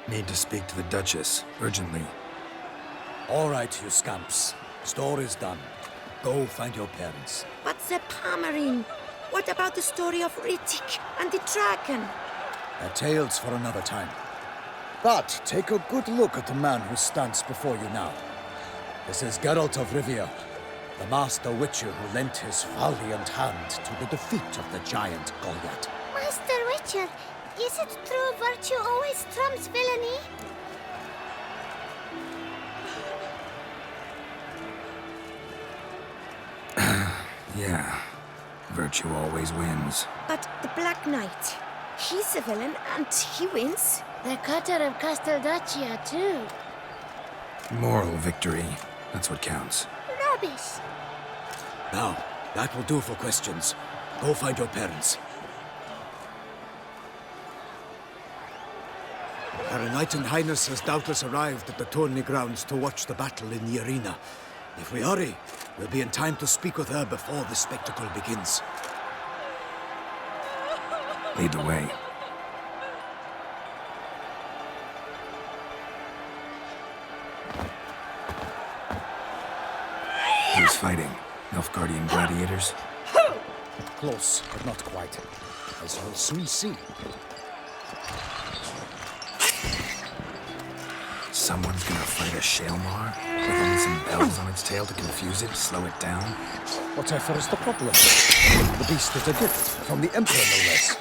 Need to speak to the Duchess, urgently. All right, you scamps. Story's done. Go find your parents. But the Palmerine, what about the story of Riddick and the dragon? They're tales for another time. But take a good look at the man who stands before you now. This is Geralt of Rivia, the master witcher who lent his valiant hand to the defeat of the giant Goliath. Master Witcher, is it true virtue always trumps villainy? Yeah. Virtue always wins. But the Black Knight, he's a villain and he wins. The cutter of Castelduccia, too. Moral victory. That's what counts. Rubbish. Now, that will do for questions. Go find your parents. Her Enlightened Highness has doubtless arrived at the tourney grounds to watch the battle in the arena. If we hurry, we'll be in time to speak with her before the spectacle begins. Lead the way. Who's fighting? Nilfgaardian gladiators? Close, but not quite. As you'll soon see. Someone's gonna fight a Shaelmar? With only some bells on its tail to confuse it, slow it down? Whatever is the problem? The beast is a gift from the Emperor, no less.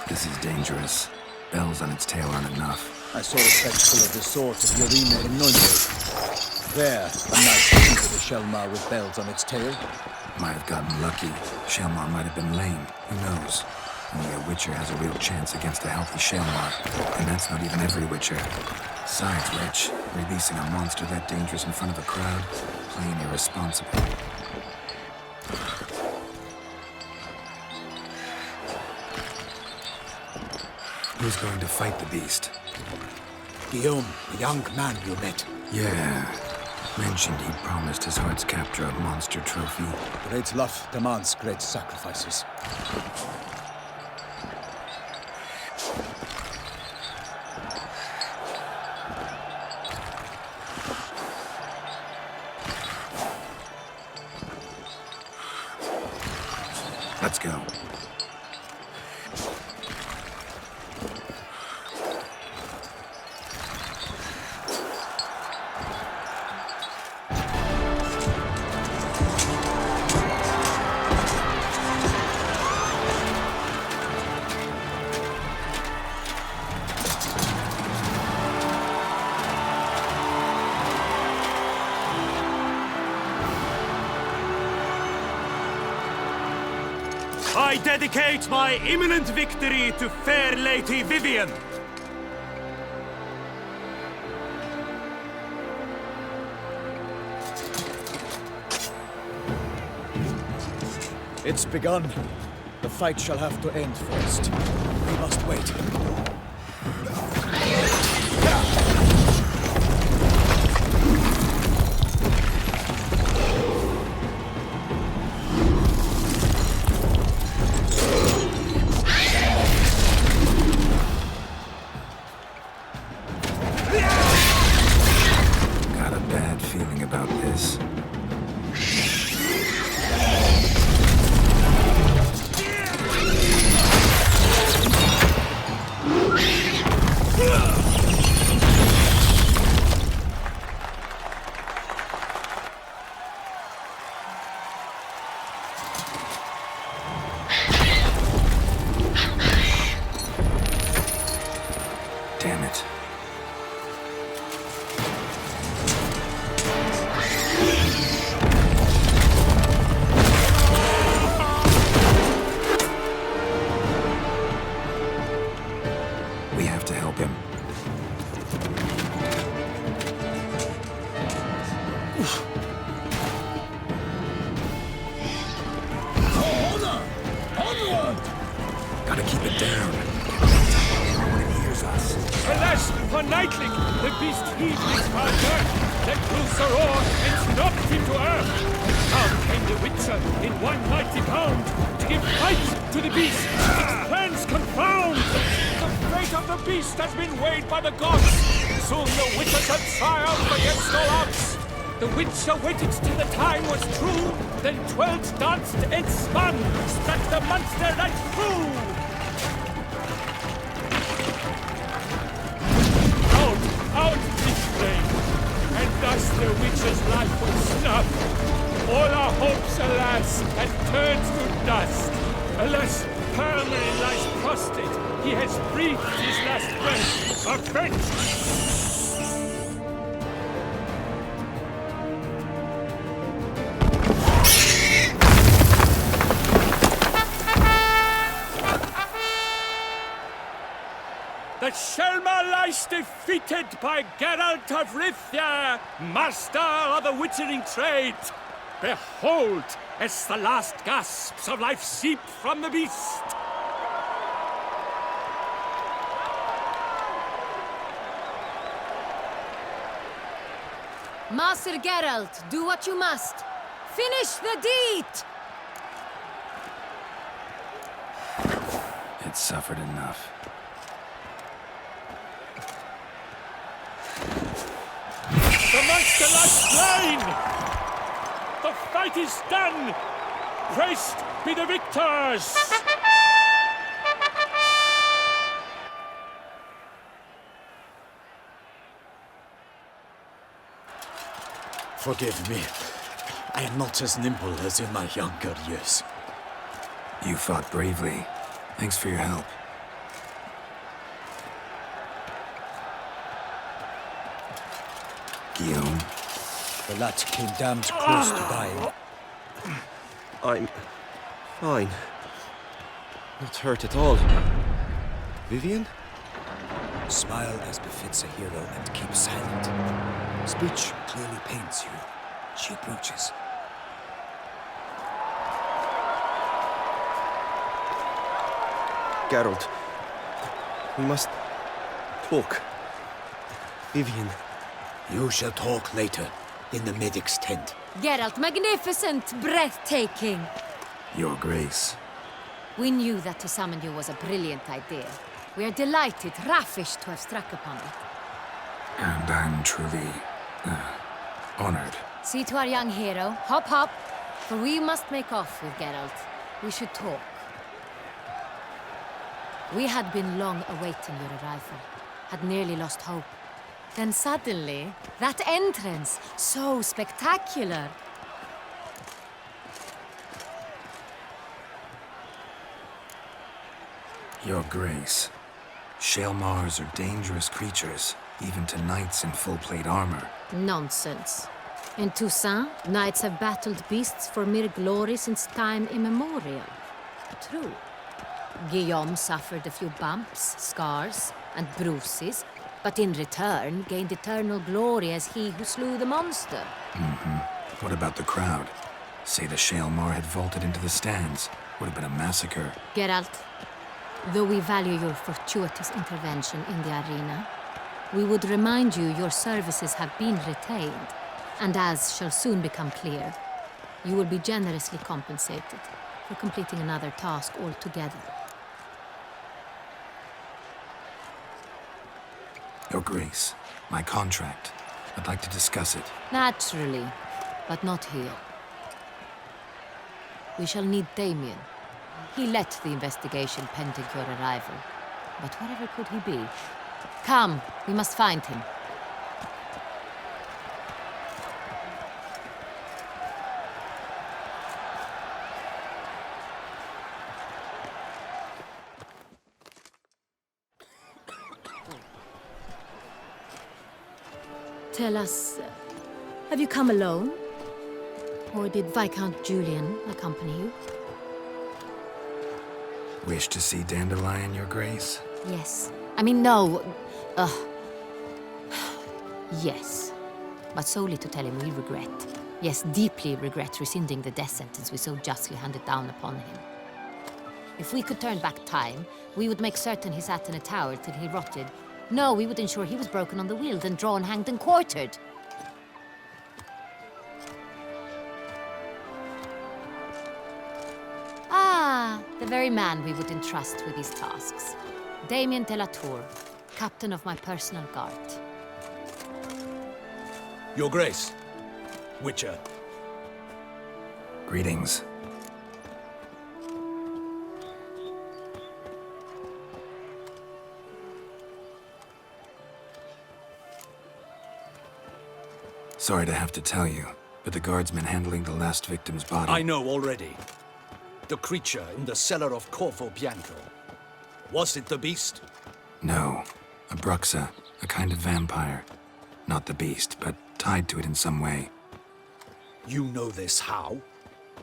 This is dangerous. Bells on its tail aren't enough. I saw a spectacle of the sort at the arena in Nuremberg. There, a knight defeated a Shaelmar with bells on its tail. Might have gotten lucky. Shaelmar might have been lame. Who knows? Only a Witcher has a real chance against a healthy Shaelmar. And that's not even every Witcher. Besides which, releasing a monster that dangerous in front of a crowd, plain irresponsible. Who's going to fight the beast? Guillaume, the young man you met. Yeah. Mentioned he promised his heart's capture a monster trophy. Great love demands great sacrifices. Let's go. I dedicate my imminent victory to fair Lady Vivienne. It's begun. The fight shall have to end first. We must wait. Got a bad feeling about this. Damn it. We have to help him. Gotta keep it down. No one hears us. Celeste, for Nightling, the beast heaved his father, let loose the roar, and knocked him to earth. Down came the Witcher in one mighty bound to give fight to the beast. Its plans confound. The fate of the beast has been weighed by the gods. Soon the Witcher shall triumph against all odds. The Witcher waited till the time was true, then twirled, danced, and spun, struck the monster right through. Out this flame, and thus the Witcher's life was snuffed. All our hopes, alas, had turned to dust. Alas, Permarin lies prostrate. He has breathed his last breath. Avenged! The Shelmar lies defeated by Geralt of Rivia, master of the witchering trade. Behold, as the last gasps of life seep from the beast. Master Geralt, do what you must. Finish the deed! It's suffered enough. The monster lies slain! The fight is done! Praised be the victors! Forgive me. I am not as nimble as in my younger years. You fought bravely. Thanks for your help. Guillaume, The lad came damned close to dying. I'm fine. Not hurt at all. Vivian? Smile as befits a hero and keep silent. Speech clearly pains you. She approaches. Geralt. We must talk. Vivian. You shall talk later, in the medic's tent. Geralt, magnificent, breathtaking. Your Grace. We knew that to summon you was a brilliant idea. We are delighted, ravished to have struck upon it. And I'm truly honored. See to our young hero. Hop, hop. For we must make off with Geralt. We should talk. We had been long awaiting your arrival. Had nearly lost hope. Then suddenly, that entrance, so spectacular. Your Grace. Shelmars are dangerous creatures, even to knights in full-plate armor. Nonsense. In Toussaint, knights have battled beasts for mere glory since time immemorial. True. Guillaume suffered a few bumps, scars, and bruises, but in return gained eternal glory as he who slew the monster. What about the crowd? Say the Shelmar had vaulted into the stands. Would have been a massacre. Geralt, though we value your fortuitous intervention in the arena, we would remind you your services have been retained, and as shall soon become clear, you will be generously compensated for completing another task altogether. Your Grace, my contract. I'd like to discuss it. Naturally, but not here. We shall need Damien. He led the investigation pending your arrival. But wherever could he be? Come, we must find him. Tell us, have you come alone? Or did Viscount Julian accompany you? Wish to see Dandelion, Your Grace? Yes. I mean, no. Yes. But solely to tell him we regret. Yes, deeply regret rescinding the death sentence we so justly handed down upon him. If we could turn back time, we would make certain he sat in a tower till he rotted, No, we would ensure he was broken on the wheel, then drawn, hanged, and quartered. Ah, the very man we would entrust with these tasks. Damien de la Tour, captain of my personal guard. Your Grace, Witcher. Greetings. Sorry to have to tell you, but the guardsman handling the last victim's body... I know already. The creature in the cellar of Corvo Bianco. Was it the beast? No. A Bruxa, a kind of vampire. Not the beast, but tied to it in some way. You know this how?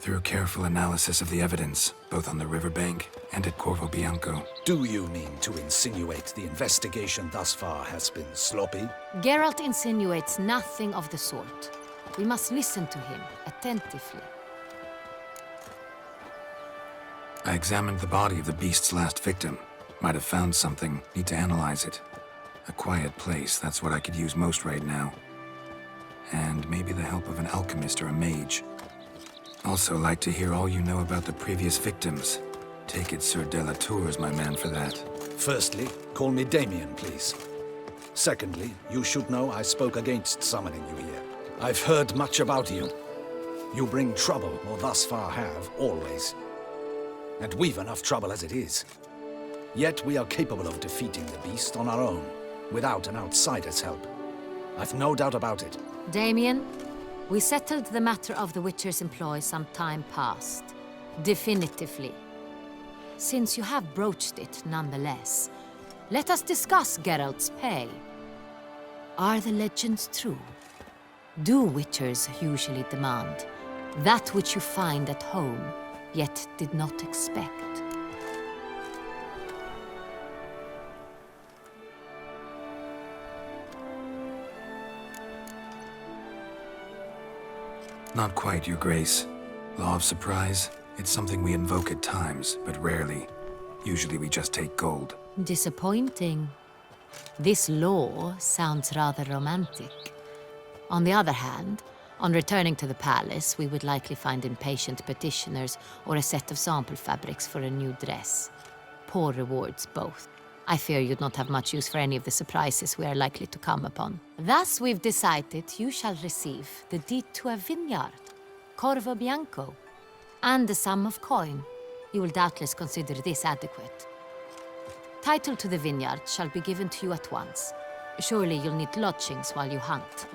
Through careful analysis of the evidence, both on the riverbank and at Corvo Bianco. Do you mean to insinuate the investigation thus far has been sloppy? Geralt insinuates nothing of the sort. We must listen to him attentively. I examined the body of the beast's last victim. Might have found something. Need to analyze it. A quiet place, that's what I could use most right now. And maybe the help of an alchemist or a mage. Also like to hear all you know about the previous victims. Take it Sir de la Tour is my man for that. Firstly, call me Damien, please. Secondly, you should know I spoke against summoning you here. I've heard much about you. You bring trouble, or thus far have, always. And we've enough trouble as it is. Yet we are capable of defeating the beast on our own, without an outsider's help. I've no doubt about it. Damien, we settled the matter of the Witcher's employ some time past. Definitively. Since you have broached it nonetheless, let us discuss Geralt's pay. Are the legends true? Do Witchers usually demand that which you find at home, yet did not expect? Not quite, Your Grace. Law of surprise, it's something we invoke at times, but rarely. Usually we just take gold. Disappointing. This law sounds rather romantic. On the other hand, on returning to the palace, we would likely find impatient petitioners or a set of sample fabrics for a new dress. Poor rewards, both. I fear you'd not have much use for any of the surprises we are likely to come upon. Thus, we've decided you shall receive the deed to a vineyard, Corvo Bianco, and the sum of coin. You will doubtless consider this adequate. Title to the vineyard shall be given to you at once. Surely you'll need lodgings while you hunt.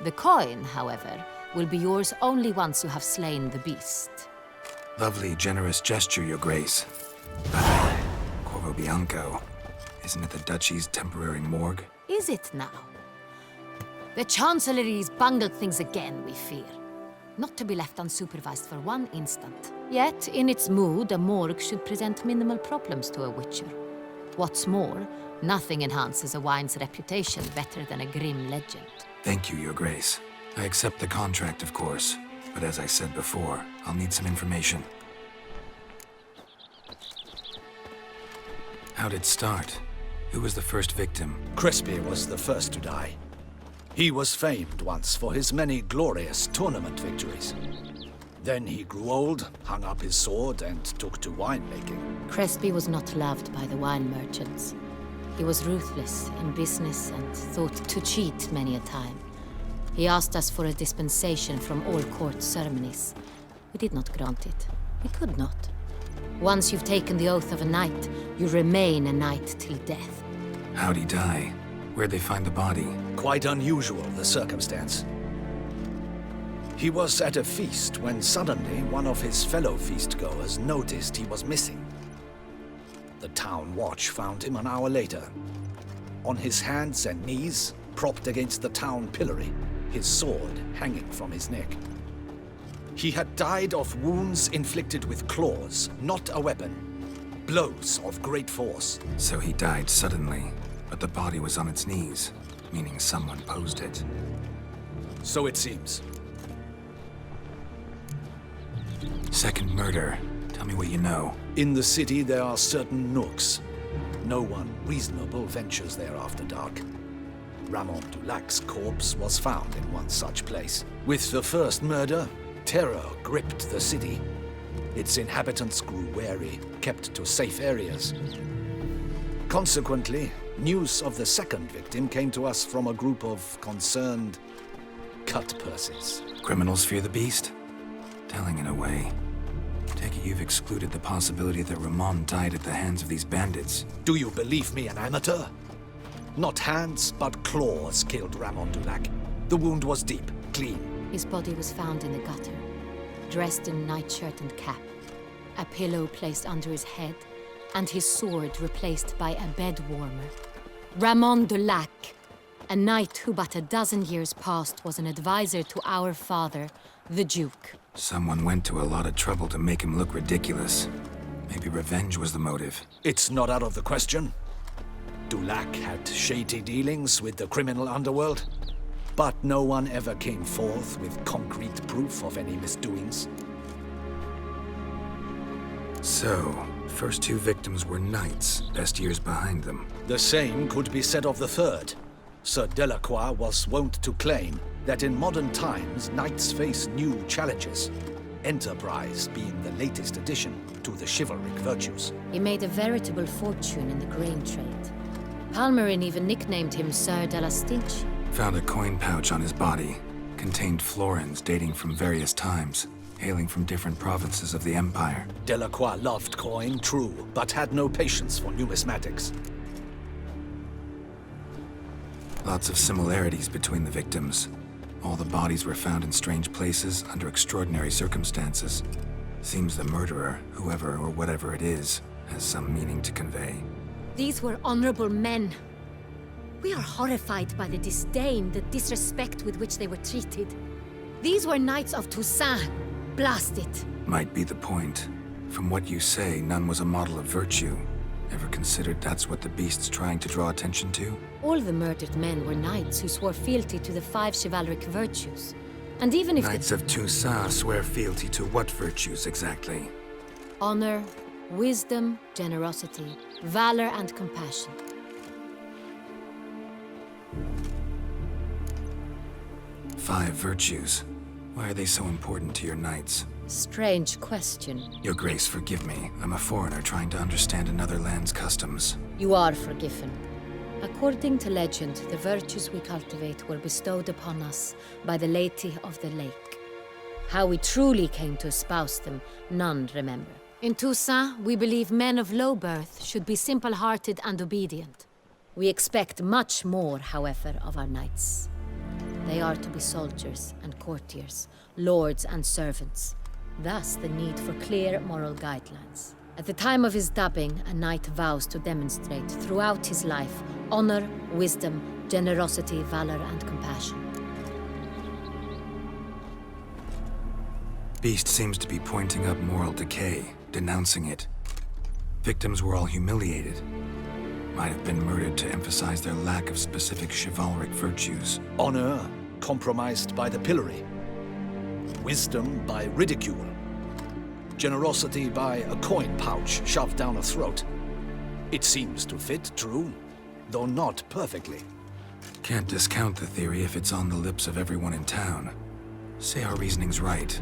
The coin, however, will be yours only once you have slain the beast. Lovely, generous gesture, Your Grace. Corvo Bianco. Isn't it the Duchy's temporary morgue? Is it now? The Chancellery's bungled things again, we fear. Not to be left unsupervised for one instant. Yet, in its mood, a morgue should present minimal problems to a Witcher. What's more, nothing enhances a wine's reputation better than a grim legend. Thank you, Your Grace. I accept the contract, of course. But as I said before, I'll need some information. How'd it start? Who was the first victim? Crespi was the first to die. He was famed once for his many glorious tournament victories. Then he grew old, hung up his sword, and took to winemaking. Crespi was not loved by the wine merchants. He was ruthless in business and thought to cheat many a time. He asked us for a dispensation from all court ceremonies. We did not grant it. We could not. Once you've taken the oath of a knight, you remain a knight till death. How'd he die? Where'd they find the body? Quite unusual, the circumstance. He was at a feast when suddenly one of his fellow feastgoers noticed he was missing. The town watch found him an hour later. On his hands and knees, propped against the town pillory, his sword hanging from his neck. He had died of wounds inflicted with claws, not a weapon. Blows of great force. So he died suddenly, but the body was on its knees, meaning someone posed it. So it seems. Second murder. Tell me what you know. In the city there are certain nooks. No one reasonable ventures there after dark. Ramon Dulac's corpse was found in one such place. With the first murder, terror gripped the city. Its inhabitants grew wary, kept to safe areas. Consequently, news of the second victim came to us from a group of concerned cut-purses. Criminals fear the beast? Telling in a way. Take it you've excluded the possibility that Ramon died at the hands of these bandits. Do you believe me, an amateur? Not hands, but claws killed Ramon Dulac. The wound was deep, clean. His body was found in the gutter, dressed in nightshirt and cap, a pillow placed under his head, and his sword replaced by a bed warmer. Ramon Dulac, a knight who but a dozen years past was an advisor to our father, the Duke. Someone went to a lot of trouble to make him look ridiculous. Maybe revenge was the motive. It's not out of the question. Dulac had shady dealings with the criminal underworld, but no one ever came forth with concrete proof of any misdoings. So, first two victims were knights, best years behind them. The same could be said of the third. Sir Delacroix was wont to claim that in modern times, knights face new challenges, enterprise being the latest addition to the chivalric virtues. He made a veritable fortune in the grain trade. Palmerin even nicknamed him Sir de la Stinch. Found a coin pouch on his body. Contained florins dating from various times, hailing from different provinces of the Empire. Delacroix loved coin, true, but had no patience for numismatics. Lots of similarities between the victims. All the bodies were found in strange places under extraordinary circumstances. Seems the murderer, whoever or whatever it is, has some meaning to convey. These were honorable men. We are horrified by the disdain, the disrespect with which they were treated. These were knights of Toussaint. Blast it. Might be the point. From what you say, none was a model of virtue. Ever considered that's what the beast's trying to draw attention to? All the murdered men were knights who swore fealty to the 5 chivalric virtues. And even if Knights of Toussaint swear fealty to what virtues exactly? honor, wisdom, generosity, valor, and compassion. Five virtues. Why are they so important to your knights? Strange question. Your Grace, forgive me. I'm a foreigner trying to understand another land's customs. You are forgiven. According to legend, the virtues we cultivate were bestowed upon us by the Lady of the Lake. How we truly came to espouse them, none remember. In Toussaint, we believe men of low birth should be simple-hearted and obedient. We expect much more, however, of our knights. They are to be soldiers and courtiers, lords and servants. Thus, the need for clear moral guidelines. At the time of his dubbing, a knight vows to demonstrate throughout his life honor, wisdom, generosity, valor, and compassion. Beast seems to be pointing up moral decay, denouncing it. Victims were all humiliated. Might have been murdered to emphasize their lack of specific chivalric virtues. Honor compromised by the pillory. Wisdom by ridicule. Generosity by a coin pouch shoved down a throat. It seems to fit, true, though not perfectly. Can't discount the theory if it's on the lips of everyone in town. Say our reasoning's right.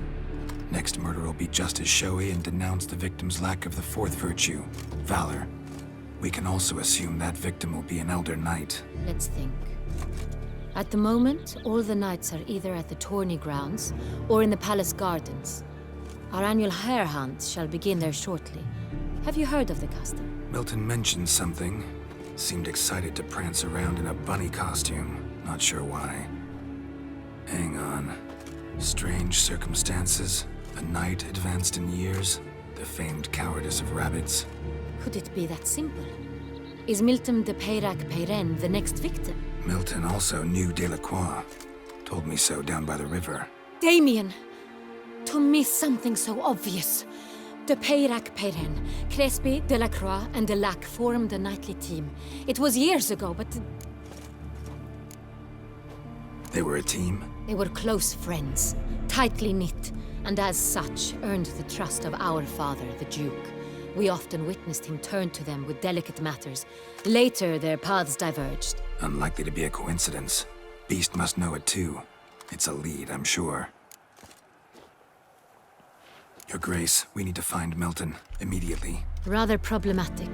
Next murder will be just as showy and denounce the victim's lack of the fourth virtue, valor. We can also assume that victim will be an elder knight. Let's think. At the moment, all the knights are either at the tourney grounds or in the palace gardens. Our annual hare hunt shall begin there shortly. Have you heard of the custom? Milton mentioned something. Seemed excited to prance around in a bunny costume. Not sure why. Hang on. Strange circumstances. A knight advanced in years. The famed cowardice of rabbits. Could it be that simple? Is Milton de Peyrac-Peyren the next victim? Milton also knew Delacroix. Told me so down by the river. Damien! To miss something so obvious. De Peyrac-Peyren, Crespi, Delacroix, and Delac formed a knightly team. It was years ago, but They were a team? they were close friends, tightly knit, and as such earned the trust of our father, the Duke. We often witnessed him turn to them with delicate matters. Later, their paths diverged. Unlikely to be a coincidence. Beast must know it too. It's a lead, I'm sure. Your Grace, we need to find Milton. Immediately. Rather problematic.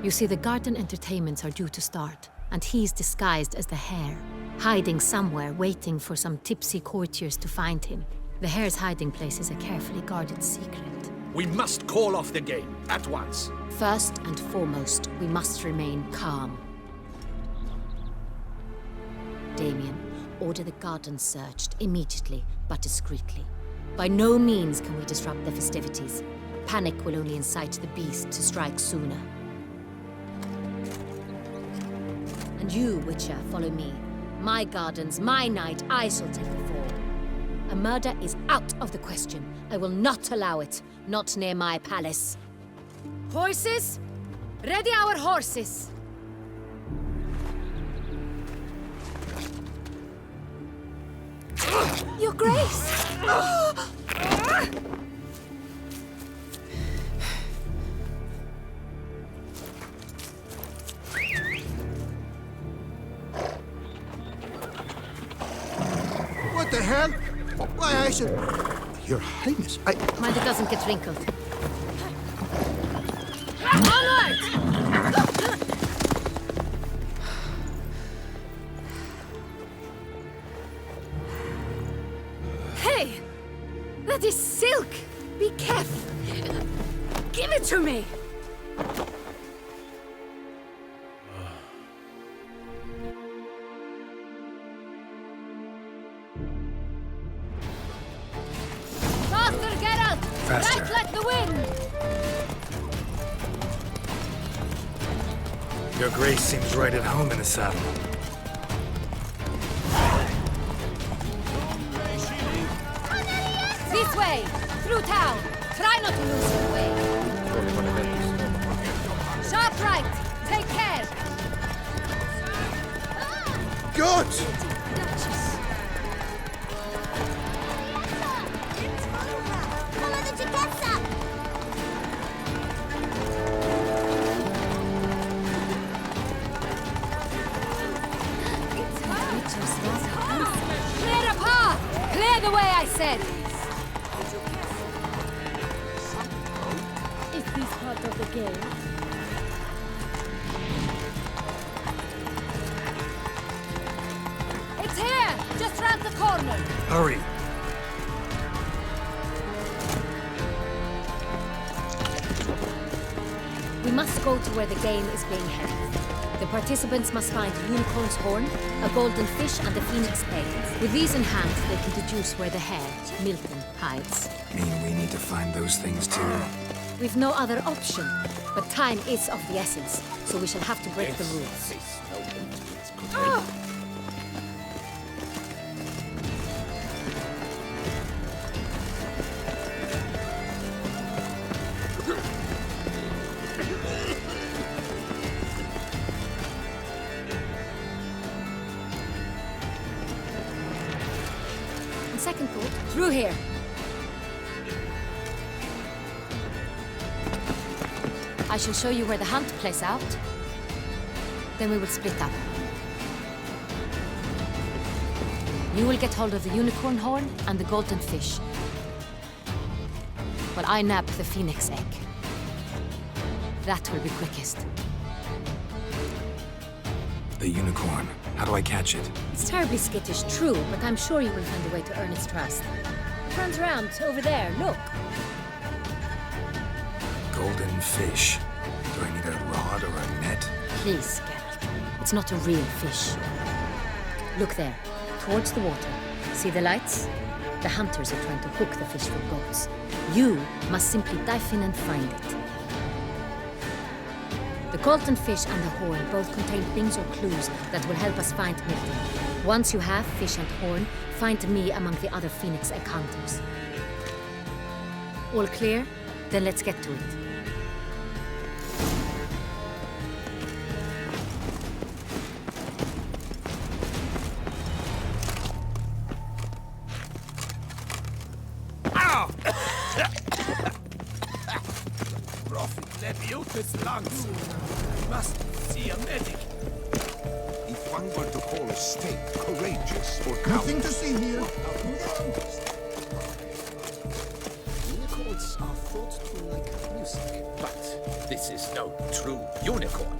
You see, the garden entertainments are due to start, and he's disguised as the Hare, hiding somewhere, waiting for some tipsy courtiers to find him. The Hare's hiding place is a carefully guarded secret. We must call off the game, at once. First and foremost, we must remain calm. Damien, order the garden searched immediately, but discreetly. By no means can we disrupt the festivities. Panic will only incite the beast to strike sooner. And you, Witcher, follow me. My gardens, my night, I shall take the fall. A murder is out of the question. I will not allow it. Not near my palace. Horses? Ready our horses! Your Grace! What the hell? Why, I should... Your Highness, Mind it doesn't get wrinkled. Onward! Hey! That is silk! Be careful! Give it to me! Faster, Geralt! Faster. Right like the wind! Your Grace seems right at home in the saddle. This way! Through town! Try not to lose your way! Sharp right! Take care! Good! Follow the Chiketsa! Clear a path! Clear the way, I said! Is this part of the game? It's here! Just round the corner! Hurry! We must go to where the game is being held. The participants must find a unicorn's horn, a golden fish, and a phoenix egg. With these in hand, they can deduce where the Hare, Milton, hides. Mean we need to find those things too. We've no other option, but time is of the essence, so we shall have to break the rules. On second thought, through here. I shall show you where the hunt plays out. Then we will split up. You will get hold of the unicorn horn and the golden fish, while I nab the phoenix egg. That will be quickest. The unicorn. How do I catch it? It's terribly skittish, true, but I'm sure you will find a way to earn its trust. It runs around over there, look. Golden fish. Do I need a rod or a net? Please, Geralt. It's not a real fish. Look there, towards the water. See the lights? The hunters are trying to hook the fish for boats. You must simply dive in and find it. The golden fish and the horn both contain things or clues that will help us find Milton. Once you have fish and horn, find me among the other phoenix egg hunters. All clear? Then let's get to it. his lungs. I must see a medic. If one were to call a state courageous or nothing to see here. Unicorns are thought to like music, but this is no true unicorn.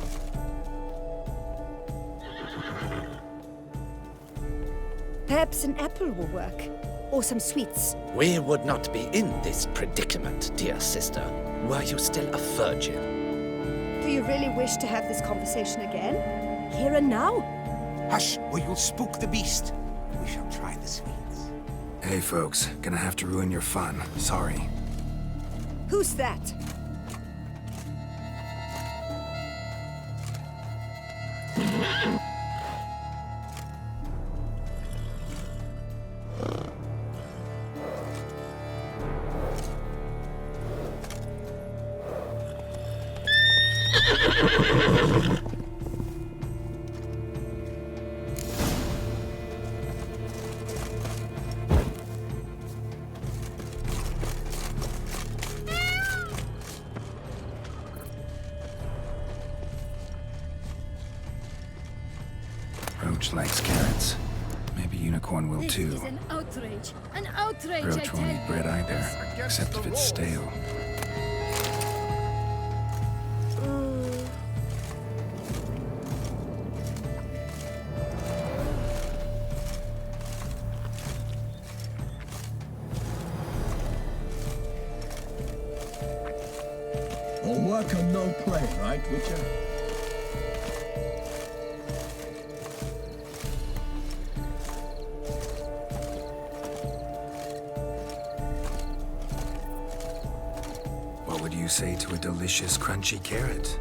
Perhaps an apple will work. Or some sweets. We would not be in this predicament, dear sister, were you still a virgin. Do you really wish to have this conversation again? Here and now? Hush, or you'll spook the beast. We shall try the sweets. Hey, folks. Gonna have to ruin your fun. Sorry. Who's that? Roach likes carrots. Maybe Unicorn will too. This is an outrage. An outrage, I Roach tell won't eat bread you. either, except if it's stale. All work and no play, right, Witcher? What would you say to a delicious, crunchy carrot?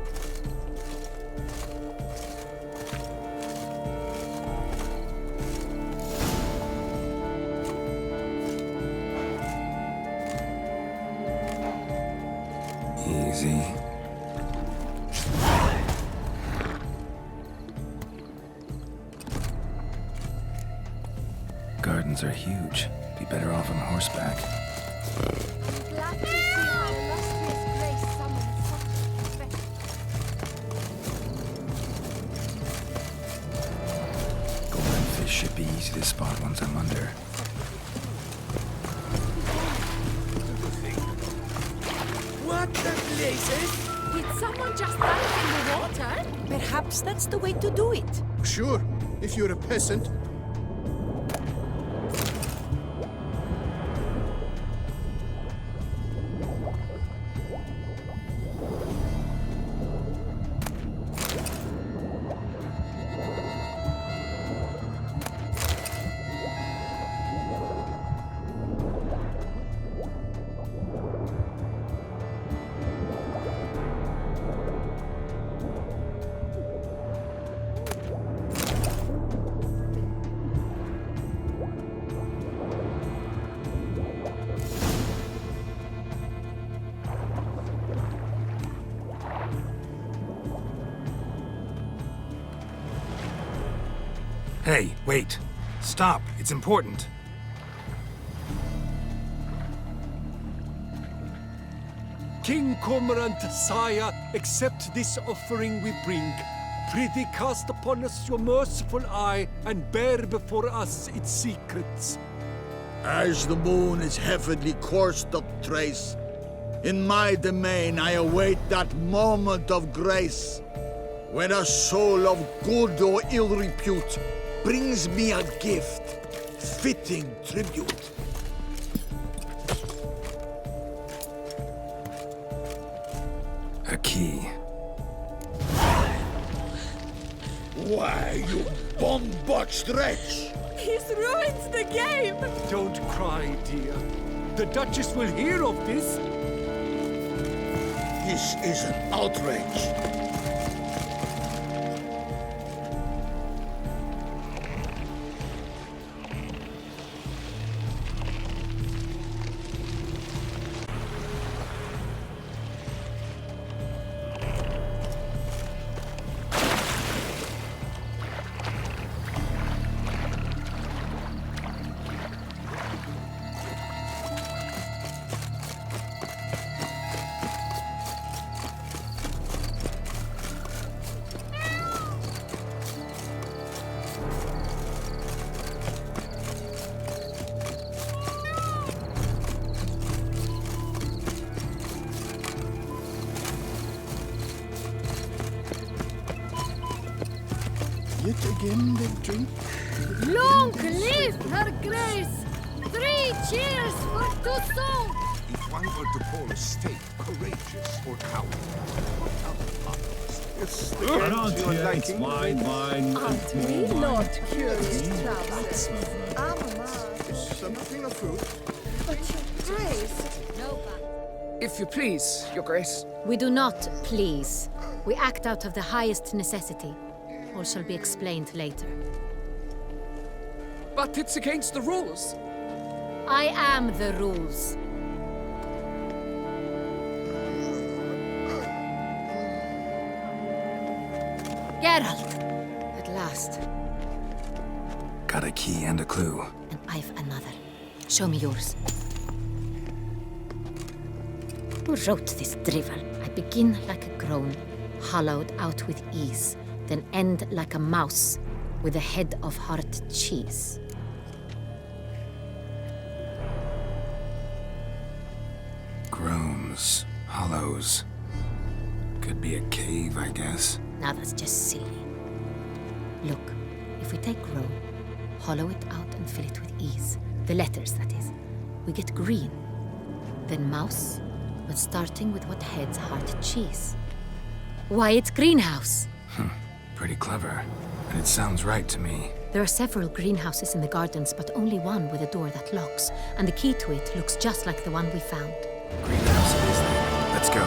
Easy. Gardens are huge. Be better off on horseback. I'm glad to see how illustrious grace summons such respect. Golden fish should be easy to spot once I'm under. What the blazes? Did someone just dive in the water? Perhaps that's the way to do it. Sure, if you're a peasant. Hey, wait. Stop. It's important. King Cormorant, sire, accept this offering we bring. Prithee cast upon us your merciful eye, and bear before us its secrets. As the moon is heavily coursed up trace, in my domain I await that moment of grace, when a soul of good or ill repute brings me a gift, fitting tribute. A key. Why, you bomb-botched wretch! He's ruined the game! Don't cry, dear. The Duchess will hear of this. This is an outrage. it again, the drink? Long live her grace! 3 cheers for Toussaint! If one were to call a state courageous or cowardly, what other parts? It's the games you are liking. Aren't we, Lord Curious Trousers? It's something of food. But your grace... If you please, Your Grace. We do not please. We act out of the highest necessity. All shall be explained later. But it's against the rules. I am the rules. Geralt! At last. Got a key and a clue. And I've another. Show me yours. Who wrote this drivel? I begin like a groan, hollowed out with ease, then end like a mouse with a head of hard cheese. Groans, hollows. Could be a cave, I guess. Now that's just silly. Look, if we take groan, hollow it out and fill it with ease, the letters, that is, we get green. Then mouse, but starting with what heads hard cheese. Why, it's greenhouse! Pretty clever. And it sounds right to me. There are several greenhouses in the gardens, but only one with a door that locks, and the key to it looks just like the one we found. Greenhouse it is then. Let's go.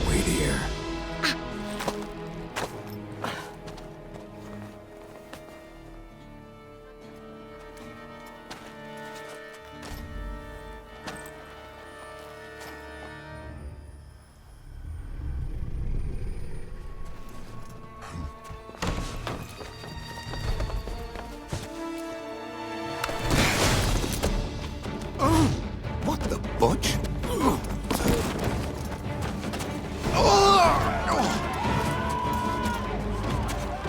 Wait here. What the butch?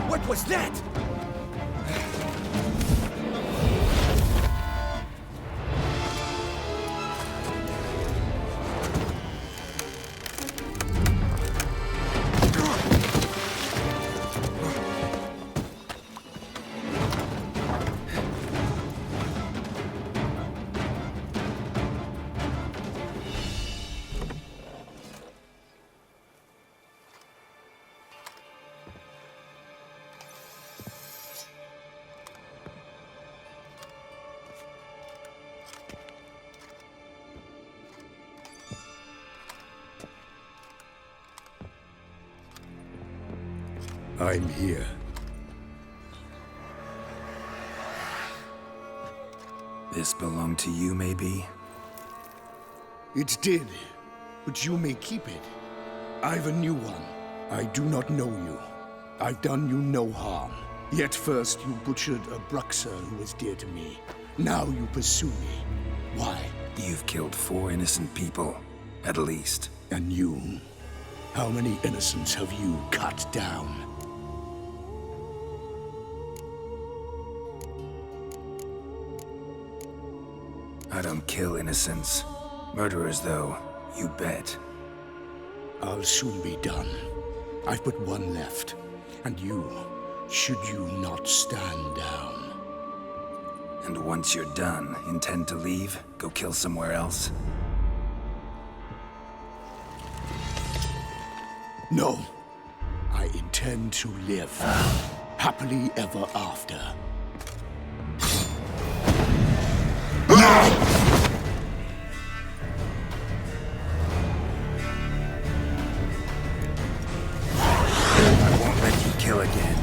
What was that? I'm here. This belonged to you, maybe? It did, but you may keep it. I've a new one. I do not know you. I've done you no harm. Yet first you butchered a Bruxer who was dear to me. Now you pursue me. Why? You've killed 4 innocent people, at least. And you? How many innocents have you cut down? I don't kill innocents. Murderers, though, you bet. I'll soon be done. I've but one left. And you, should you not stand down. And once you're done, intend to leave? Go kill somewhere else? No. I intend to live. Happily ever after. I won't let you kill again.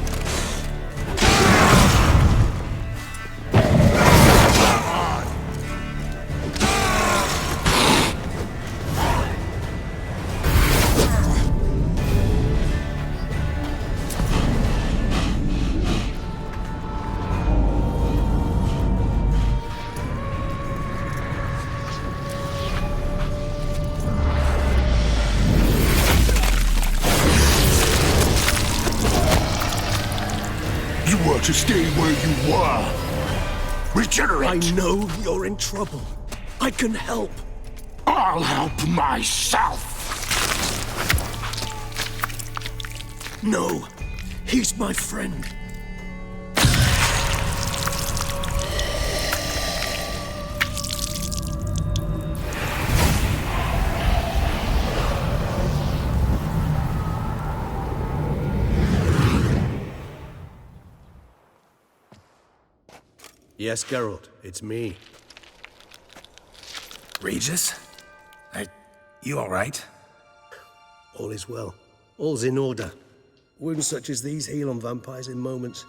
You were to stay where you were. Regenerate! I know you're in trouble. I can help. I'll help myself. No, he's my friend. Yes, Geralt, it's me. Regis? You all right? All is well. All's in order. Wounds such as these heal on vampires in moments.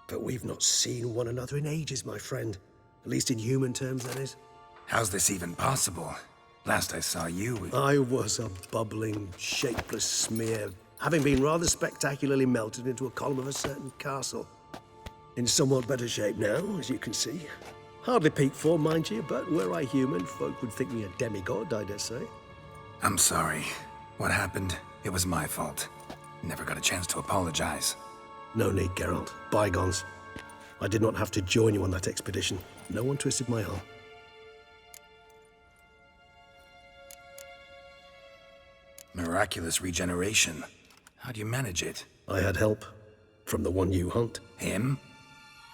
But we've not seen one another in ages, my friend. At least in human terms, that is. How's this even possible? Last I saw you... I was a bubbling, shapeless smear, having been rather spectacularly melted into a column of a certain castle. In somewhat better shape now, as you can see. Hardly peak form, mind you, but were I human, folk would think me a demigod, I dare say. I'm sorry. What happened? It was my fault. Never got a chance to apologize. No need, Geralt. Bygones. I did not have to join you on that expedition. No one twisted my arm. Miraculous regeneration. How do you manage it? I had help. From the one you hunt. Him?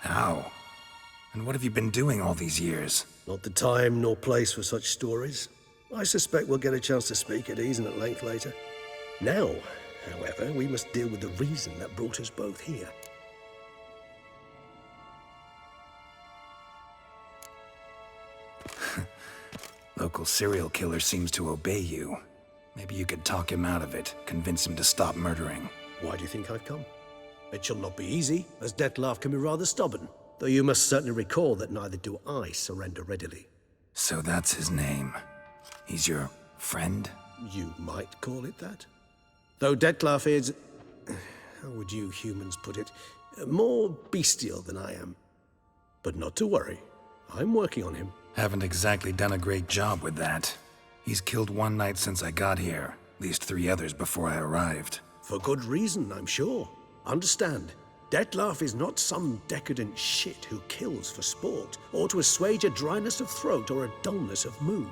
How? And what have you been doing all these years? Not the time nor place for such stories. I suspect we'll get a chance to speak at ease and at length later. Now, however, we must deal with the reason that brought us both here. Local serial killer seems to obey you. Maybe you could talk him out of it, convince him to stop murdering. Why do you think I've come? It shall not be easy, as Dettlaff can be rather stubborn. Though you must certainly recall that neither do I surrender readily. So that's his name. He's your friend? You might call it that. Though Dettlaff is... how would you humans put it? More bestial than I am. But not to worry. I'm working on him. Haven't exactly done a great job with that. He's killed one knight since I got here. At least 3 others before I arrived. For good reason, I'm sure. Understand, Dettlaff is not some decadent shit who kills for sport, or to assuage a dryness of throat or a dullness of mood.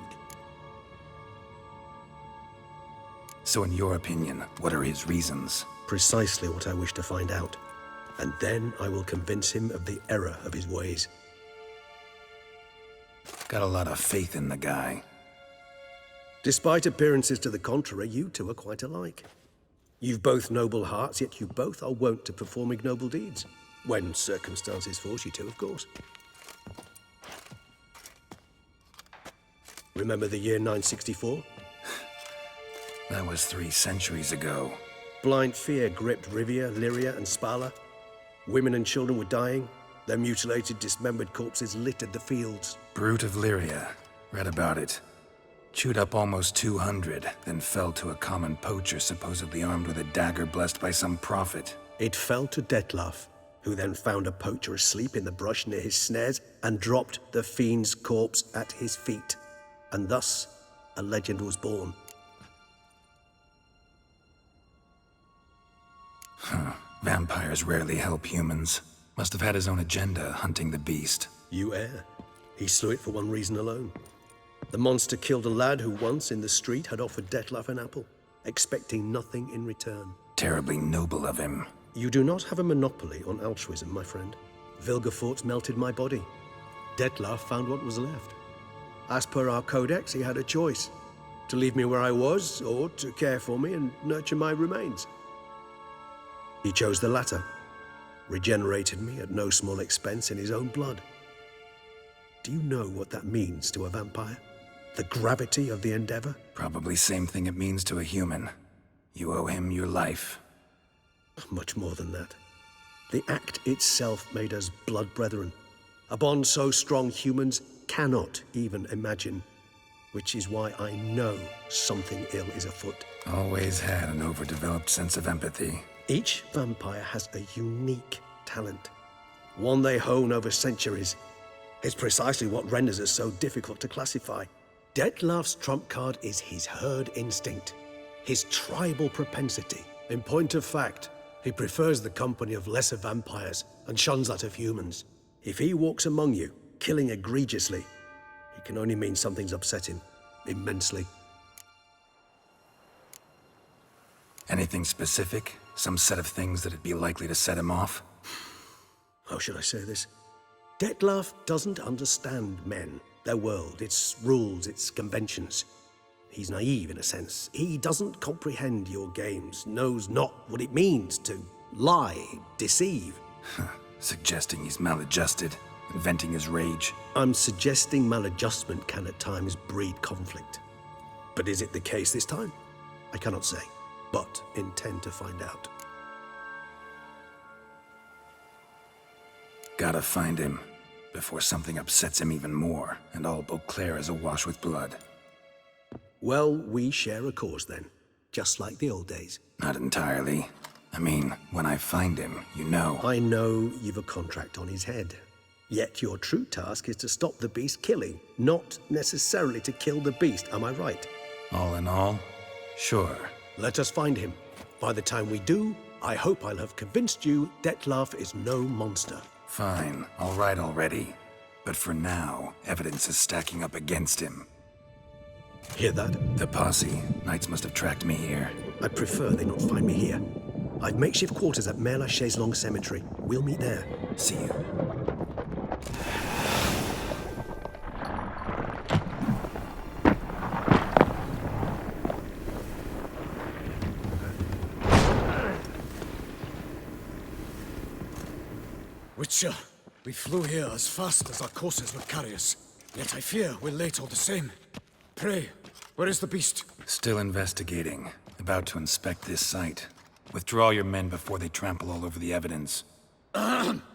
So in your opinion, what are his reasons? Precisely what I wish to find out. And then I will convince him of the error of his ways. Got a lot of faith in the guy. Despite appearances to the contrary, you two are quite alike. You've both noble hearts, yet you both are wont to perform ignoble deeds. When circumstances force you to, of course. Remember the year 964? That was 3 centuries ago. Blind fear gripped Rivia, Lyria, and Spala. Women and children were dying. Their mutilated, dismembered corpses littered the fields. Brute of Lyria. Read about it. Chewed up almost 200, then fell to a common poacher supposedly armed with a dagger blessed by some prophet. It fell to Dettlaff, who then found a poacher asleep in the brush near his snares and dropped the fiend's corpse at his feet. And thus, a legend was born. Vampires rarely help humans. Must have had his own agenda, hunting the beast. You err. He slew it for one reason alone. The monster killed a lad who once, in the street, had offered Dettlaff an apple, expecting nothing in return. Terribly noble of him. You do not have a monopoly on altruism, my friend. Vilgefortz melted my body. Dettlaff found what was left. As per our codex, he had a choice. To leave me where I was, or to care for me and nurture my remains. He chose the latter. Regenerated me at no small expense in his own blood. Do you know what that means to a vampire? The gravity of the endeavor? Probably same thing it means to a human. You owe him your life. Much more than that. The act itself made us blood brethren. A bond so strong humans cannot even imagine. Which is why I know something ill is afoot. Always had an overdeveloped sense of empathy. Each vampire has a unique talent. One they hone over centuries. It's precisely what renders us so difficult to classify. Dettlaff's trump card is his herd instinct, his tribal propensity. In point of fact, he prefers the company of lesser vampires and shuns that of humans. If he walks among you, killing egregiously, he can only mean something's upset him. Immensely. Anything specific? Some set of things that'd be likely to set him off? How should I say this? Dettlaff doesn't understand men, their world, its rules, its conventions. He's naive in a sense. He doesn't comprehend your games, knows not what it means to lie, deceive. Suggesting he's maladjusted, venting his rage. I'm suggesting maladjustment can at times breed conflict. But is it the case this time? I cannot say, but intend to find out. Gotta find him, before something upsets him even more, and all Beauclair is awash with blood. Well, we share a cause then, just like the old days. Not entirely. I mean, when I find him, you know. I know you've a contract on his head. Yet your true task is to stop the beast killing, not necessarily to kill the beast, am I right? All in all, sure. Let us find him. By the time we do, I hope I'll have convinced you Dettlaff is no monster. Fine, all right already. But for now, evidence is stacking up against him. Hear that? The posse. Knights must have tracked me here. I prefer they not find me here. I've makeshift quarters at Mère Lachaise Long Cemetery. We'll meet there. See you. Witcher, we flew here as fast as our courses would carry us. Yet I fear we're late all the same. Pray, where is the beast? Still investigating. About to inspect this site. Withdraw your men before they trample all over the evidence.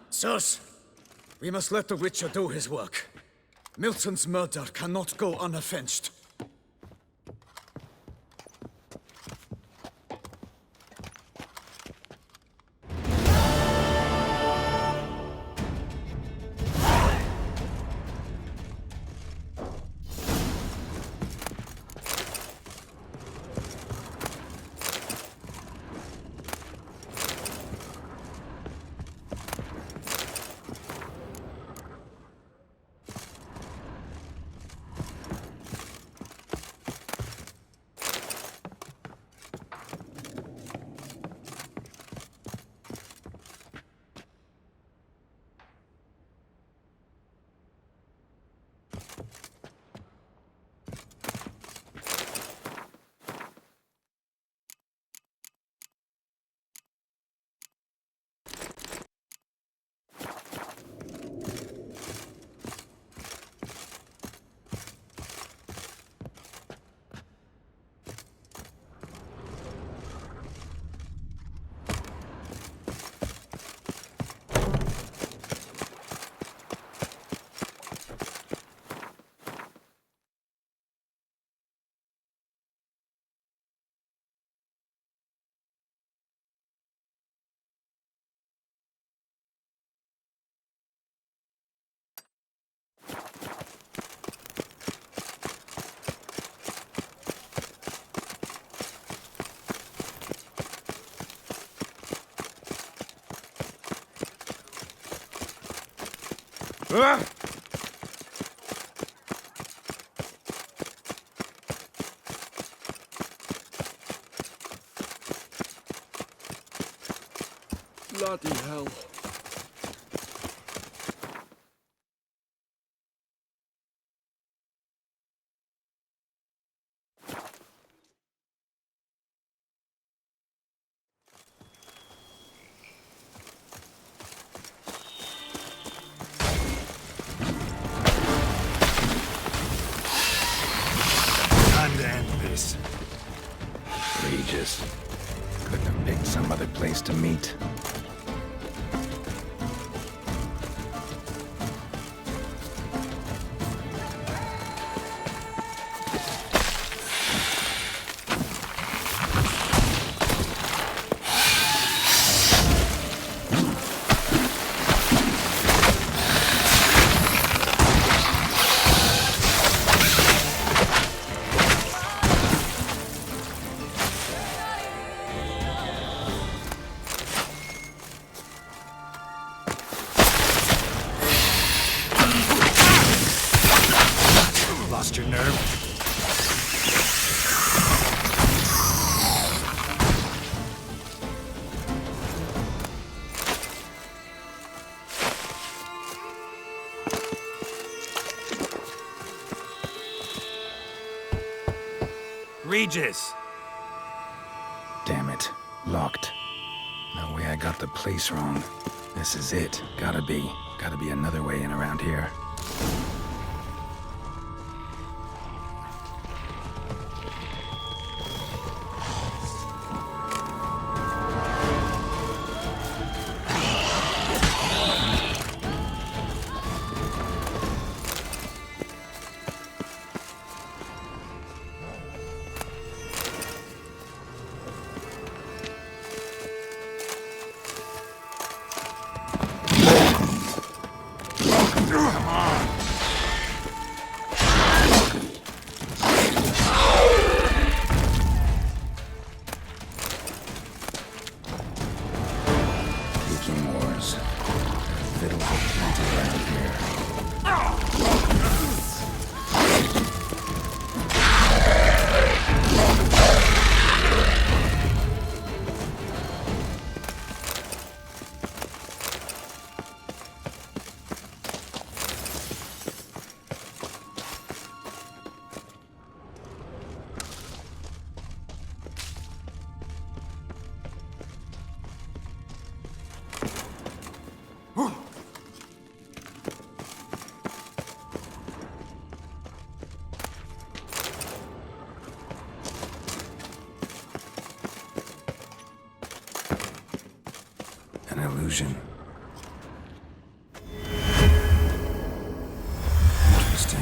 Sirs, we must let the Witcher do his work. Milton's murder cannot go unavenged. Bloody hell. Time to end this. Regis. Couldn't have picked some other place to meet. lost your nerve? Regis! Damn it. Locked. No way I got the place wrong. This is it. Gotta be another way in around here. An illusion. Interesting.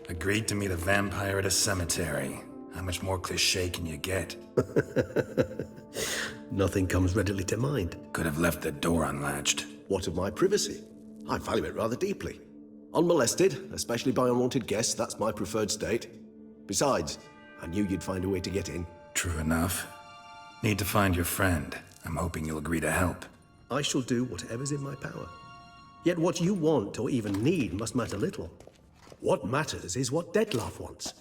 Agreed to meet a vampire at a cemetery. How much more cliché can you get? Nothing comes readily to mind. Could have left the door unlatched. What of my privacy? I value it rather deeply. Unmolested, especially by unwanted guests, that's my preferred state. Besides, I knew you'd find a way to get in. True enough. Need to find your friend. I'm hoping you'll agree to help. I shall do whatever's in my power. Yet what you want or even need must matter little. What matters is what Dettlaff wants.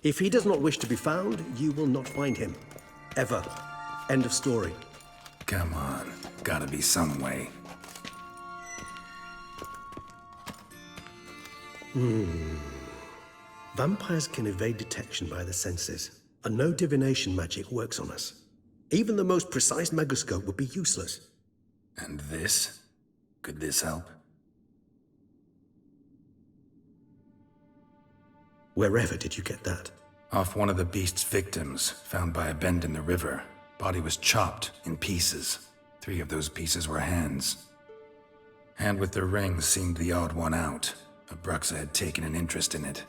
If he does not wish to be found, you will not find him. Ever. End of story. Come on. Gotta be some way. Vampires can evade detection by the senses, and no divination magic works on us. Even the most precise megoscope would be useless. And this? Could this help? Wherever did you get that? Off one of the beast's victims, found by a bend in the river. Body was chopped in pieces. 3 of those pieces were hands. Hand with the ring seemed the odd one out. Abruxa had taken an interest in it.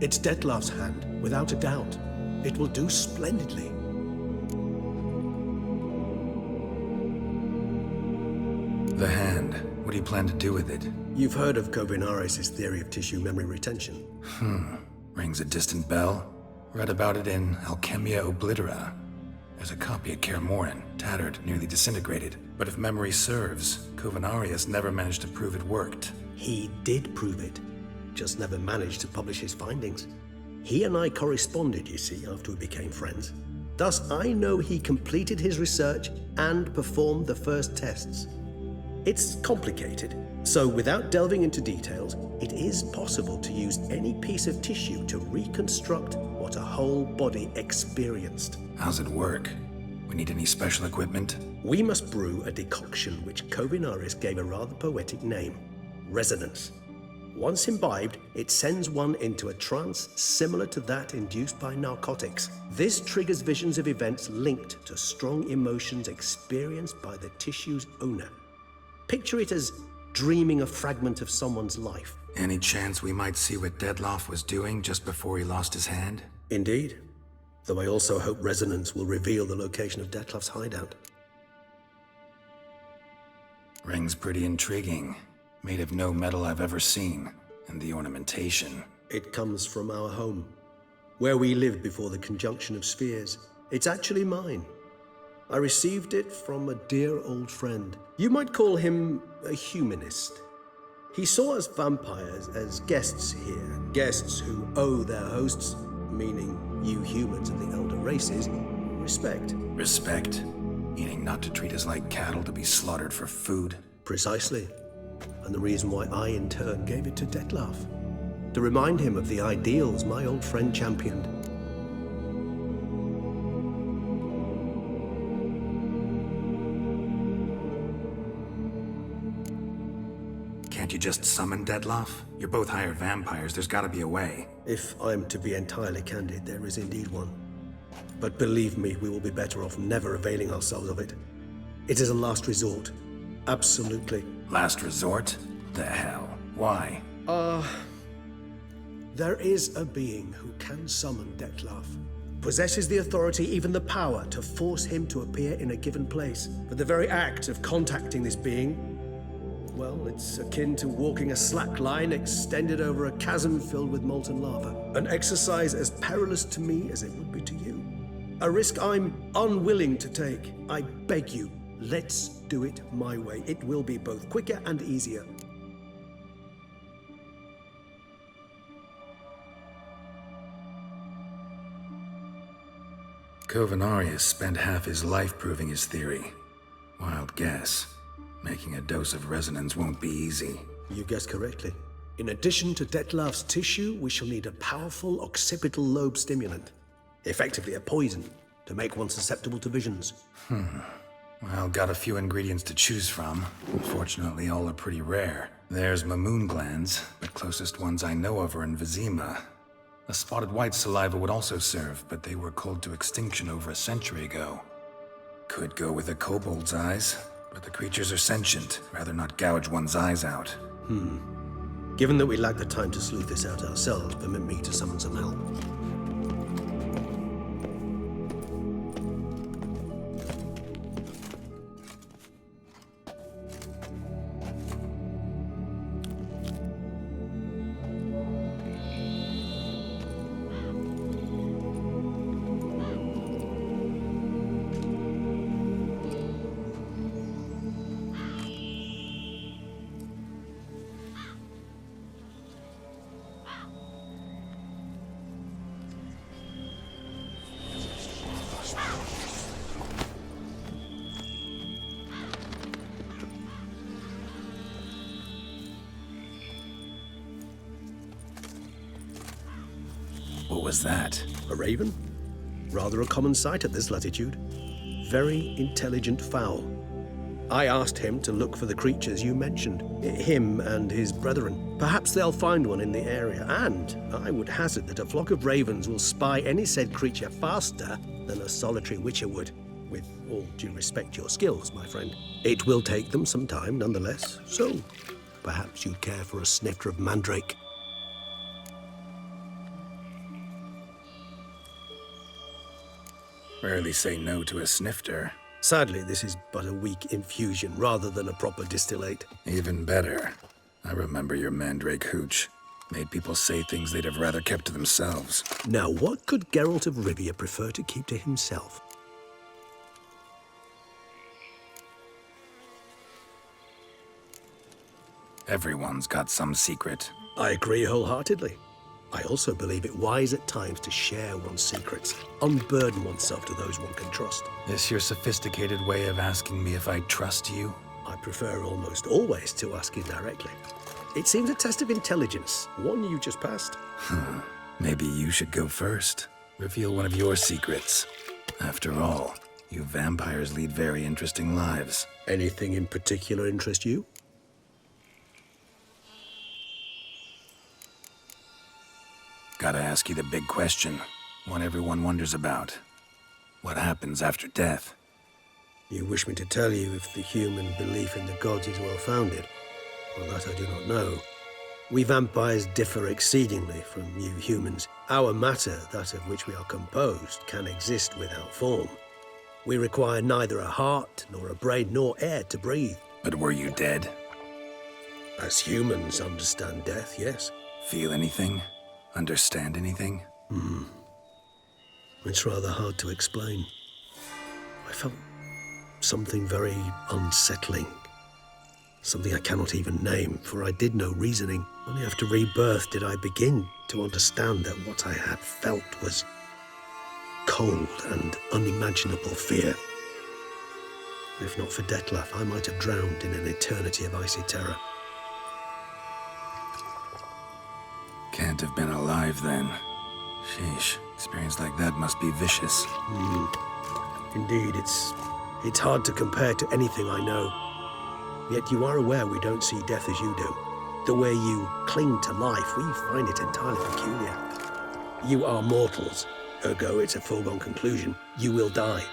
It's Dettlaff's hand, without a doubt. It will do splendidly. The hand, What do you plan to do with it? You've heard of Kovinaris' theory of tissue memory retention. Rings a distant bell. Read about it in Alchemia Oblitera. There's a copy at Kaer Morhen, tattered, nearly disintegrated. But if memory serves, Kovinaris never managed to prove it worked. He did prove it, just never managed to publish his findings. He and I corresponded, you see, after we became friends. Thus, I know he completed his research and performed the first tests. It's complicated, so without delving into details, it is possible to use any piece of tissue to reconstruct what a whole body experienced. How's it work? We need any special equipment? We must brew a decoction which Kovinaris gave a rather poetic name, resonance. Once imbibed, it sends one into a trance similar to that induced by narcotics. This triggers visions of events linked to strong emotions experienced by the tissue's owner. Picture it as dreaming a fragment of someone's life. Any chance we might see what Dettlaff was doing just before he lost his hand? Indeed. Though I also hope resonance will reveal the location of Dettlaff's hideout. Ring's pretty intriguing. Made of no metal I've ever seen. And the ornamentation. It comes from our home, where we lived before the conjunction of spheres. It's actually mine. I received it from a dear old friend. You might call him a humanist. He saw us vampires as guests here, guests who owe their hosts, meaning you humans and the elder races, respect. Respect? Meaning not to treat us like cattle to be slaughtered for food? Precisely. And the reason why I, in turn, gave it to Dettlaff. To remind him of the ideals my old friend championed. Can't you just summon Dettlaff? You're both hired vampires, there's gotta be a way. If I'm to be entirely candid, there is indeed one. But believe me, we will be better off never availing ourselves of it. It is a last resort. Absolutely. Last resort? The hell? Why? There is a being who can summon Dettlaff. Possesses the authority, even the power, to force him to appear in a given place. But the very act of contacting this being, well, it's akin to walking a slack line extended over a chasm filled with molten lava. An exercise as perilous to me as it would be to you. A risk I'm unwilling to take. I beg you, let's do it my way. It will be both quicker and easier. Kovinaris spent half his life proving his theory. Wild guess. Making a dose of resonance won't be easy. You guessed correctly. In addition to Dettlaff's tissue, we shall need a powerful occipital lobe stimulant. Effectively a poison, to make one susceptible to visions. Well, got a few ingredients to choose from. Unfortunately, all are pretty rare. There's Mamoon glands, but closest ones I know of are in Vizima. A spotted white saliva would also serve, but they were culled to extinction over a century ago. Could go with a kobold's eyes, but the creatures are sentient. Rather not gouge one's eyes out. Given that we lack the time to sleuth this out ourselves, permit me to summon some help. What was that? A raven? Rather a common sight at this latitude. Very intelligent fowl. I asked him to look for the creatures you mentioned. Him and his brethren. Perhaps they'll find one in the area, and I would hazard that a flock of ravens will spy any said creature faster than a solitary witcher would. With all due respect to your skills, my friend. It will take them some time, nonetheless. So, perhaps you'd care for a snifter of mandrake. Rarely say no to a snifter. Sadly, this is but a weak infusion rather than a proper distillate. Even better. I remember your mandrake hooch. Made people say things they'd have rather kept to themselves. Now, what could Geralt of Rivia prefer to keep to himself? Everyone's got some secret. I agree wholeheartedly. I also believe it wise at times to share one's secrets, unburden oneself to those one can trust. This your sophisticated way of asking me if I trust you? I prefer almost always to ask you directly. It seems a test of intelligence, one you just passed. Maybe you should go first. Reveal one of your secrets. After all, you vampires lead very interesting lives. Anything in particular interest you? Gotta ask you the big question, one everyone wonders about. What happens after death? You wish me to tell you if the human belief in the gods is well-founded? Well, that I do not know. We vampires differ exceedingly from you humans. Our matter, that of which we are composed, can exist without form. We require neither a heart, nor a brain, nor air to breathe. But were you dead? As humans understand death, yes. Feel anything? Understand anything? It's rather hard to explain. I felt something very unsettling. Something I cannot even name, for I did no reasoning. Only after rebirth did I begin to understand that what I had felt was cold and unimaginable fear. If not for Dettlaff, I might have drowned in an eternity of icy terror. Can't have been alive then. Sheesh, experience like that must be vicious. Indeed, it's hard to compare to anything I know. Yet you are aware we don't see death as you do. The way you cling to life, we find it entirely peculiar. You are mortals, ergo it's a foregone conclusion. You will die.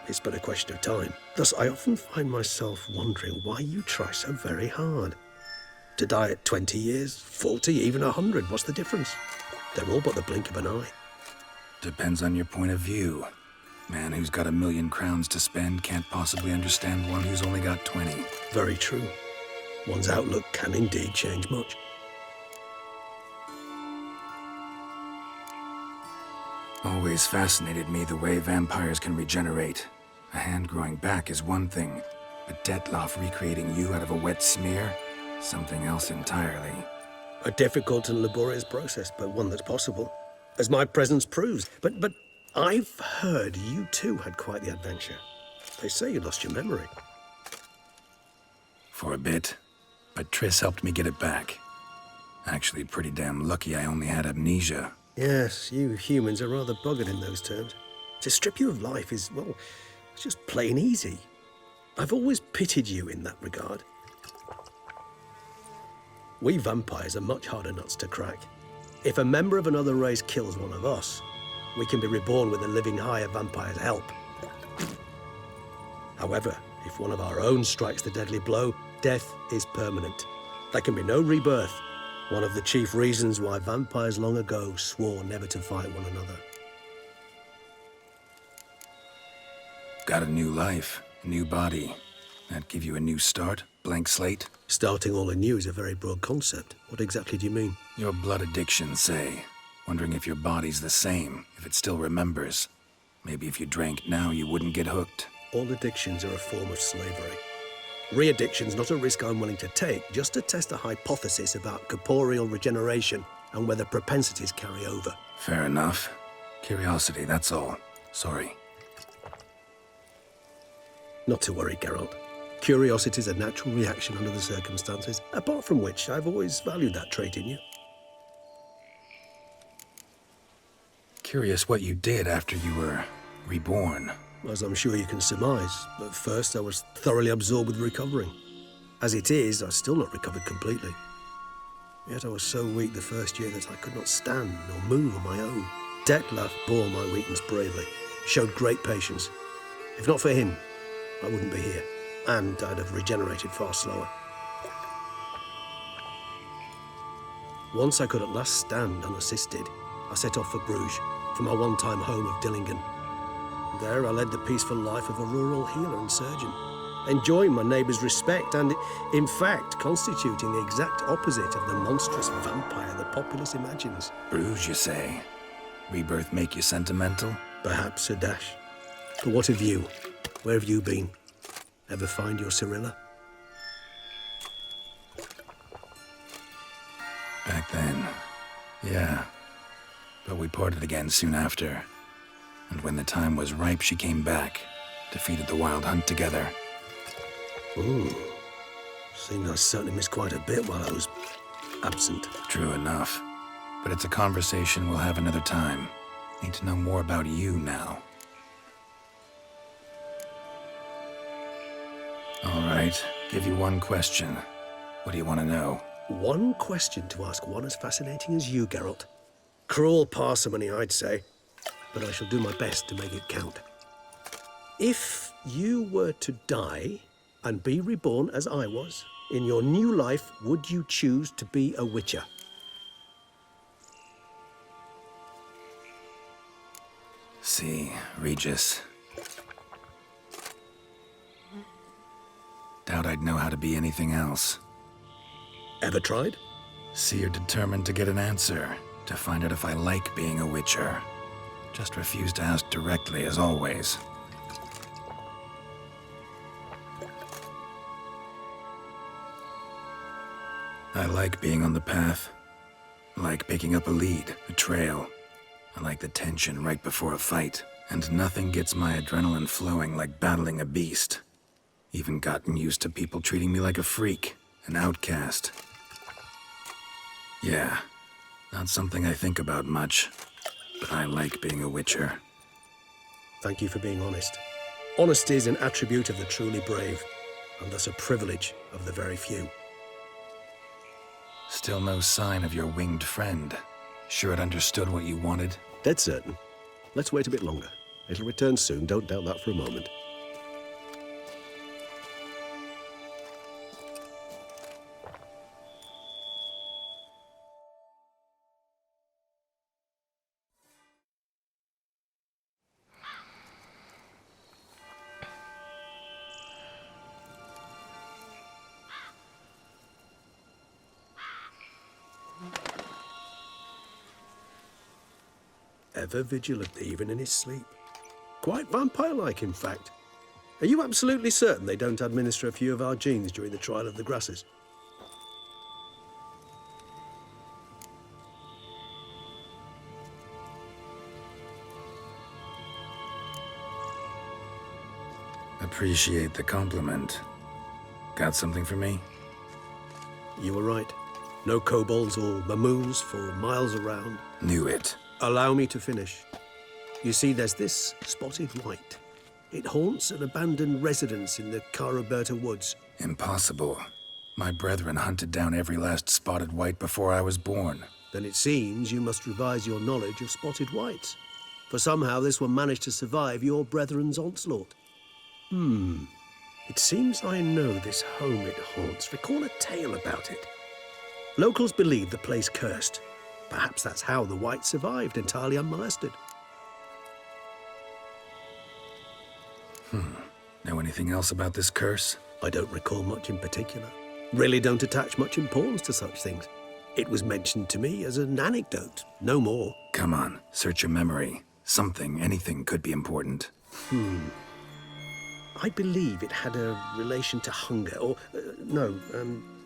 It's but a question of time. Thus, I often find myself wondering why you try so very hard. To die at 20 years, 40, even 100, what's the difference? They're all but the blink of an eye. Depends on your point of view. Man who's got 1,000,000 crowns to spend can't possibly understand one who's only got 20. Very true. One's outlook can indeed change much. Always fascinated me the way vampires can regenerate. A hand growing back is one thing, but Dettlaff recreating you out of a wet smear? Something else entirely. A difficult and laborious process, but one that's possible, as my presence proves. But I've heard you too had quite the adventure. They say you lost your memory. For a bit, but Triss helped me get it back. Actually, pretty damn lucky I only had amnesia. Yes, you humans are rather buggered in those terms. To strip you of life is, well, it's just plain easy. I've always pitied you in that regard. We vampires are much harder nuts to crack. If a member of another race kills one of us, we can be reborn with a living higher vampire's help. However, if one of our own strikes the deadly blow, death is permanent. There can be no rebirth. One of the chief reasons why vampires long ago swore never to fight one another. Got a new life, new body. That give you a new start? Blank slate? Starting all anew is a very broad concept. What exactly do you mean? Your blood addiction, say. Wondering if your body's the same, if it still remembers. Maybe if you drank now, you wouldn't get hooked. All addictions are a form of slavery. Re-addiction's not a risk I'm willing to take, just to test a hypothesis about corporeal regeneration and whether propensities carry over. Fair enough. Curiosity, that's all. Sorry. Not to worry, Geralt. Curiosity is a natural reaction under the circumstances, apart from which I've always valued that trait in you. Curious what you did after you were reborn. As I'm sure you can surmise, at first I was thoroughly absorbed with recovering. As it is, I've still not recovered completely. Yet I was so weak the first year that I could not stand or move on my own. Dettlaff bore my weakness bravely, showed great patience. If not for him, I wouldn't be here, and I'd have regenerated far slower. Once I could at last stand unassisted, I set off for Bruges, for my one-time home of Dillingen. There I led the peaceful life of a rural healer and surgeon, enjoying my neighbours' respect and, in fact, constituting the exact opposite of the monstrous vampire the populace imagines. Bruges, you say? Rebirth make you sentimental? Perhaps a dash. But what of you? Where have you been? Ever find your Cyrilla? Back then, yeah. But we parted again soon after. And when the time was ripe, she came back, defeated the Wild Hunt together. Ooh. Seems I certainly missed quite a bit while I was absent. True enough. But it's a conversation we'll have another time. Need to know more about you now. All right, give you one question. What do you want to know? One question to ask one as fascinating as you, Geralt. Cruel parsimony, I'd say, but I shall do my best to make it count. If you were to die and be reborn as I was, in your new life, would you choose to be a Witcher? See, Regis. Doubt I'd know how to be anything else. Ever tried? See, you're determined to get an answer, to find out if I like being a Witcher. Just refuse to ask directly, as always. I like being on the path. I like picking up a lead, a trail. I like the tension right before a fight. And nothing gets my adrenaline flowing like battling a beast. Even gotten used to people treating me like a freak, an outcast. Yeah, not something I think about much, but I like being a Witcher. Thank you for being honest. Honesty is an attribute of the truly brave, and thus a privilege of the very few. Still no sign of your winged friend. Sure it understood what you wanted? Dead certain. Let's wait a bit longer. It'll return soon, don't doubt that for a moment. Ever vigilant, even in his sleep. Quite vampire-like, in fact. Are you absolutely certain they don't administer a few of our genes during the trial of the grasses? Appreciate the compliment. Got something for me? You were right. No kobolds or mamoons for miles around. Knew it. Allow me to finish. You see, there's this spotted white. It haunts an abandoned residence in the Caraberta woods. Impossible. My brethren hunted down every last spotted white before I was born. Then it seems you must revise your knowledge of spotted whites. For somehow this one managed to survive your brethren's onslaught. It seems I know this home it haunts. Recall a tale about it. Locals believe the place cursed. Perhaps that's how the whites survived, entirely unmolested. Know anything else about this curse? I don't recall much in particular. Really don't attach much importance to such things. It was mentioned to me as an anecdote, no more. Come on, search your memory. Something, anything could be important. I believe it had a relation to hunger, or,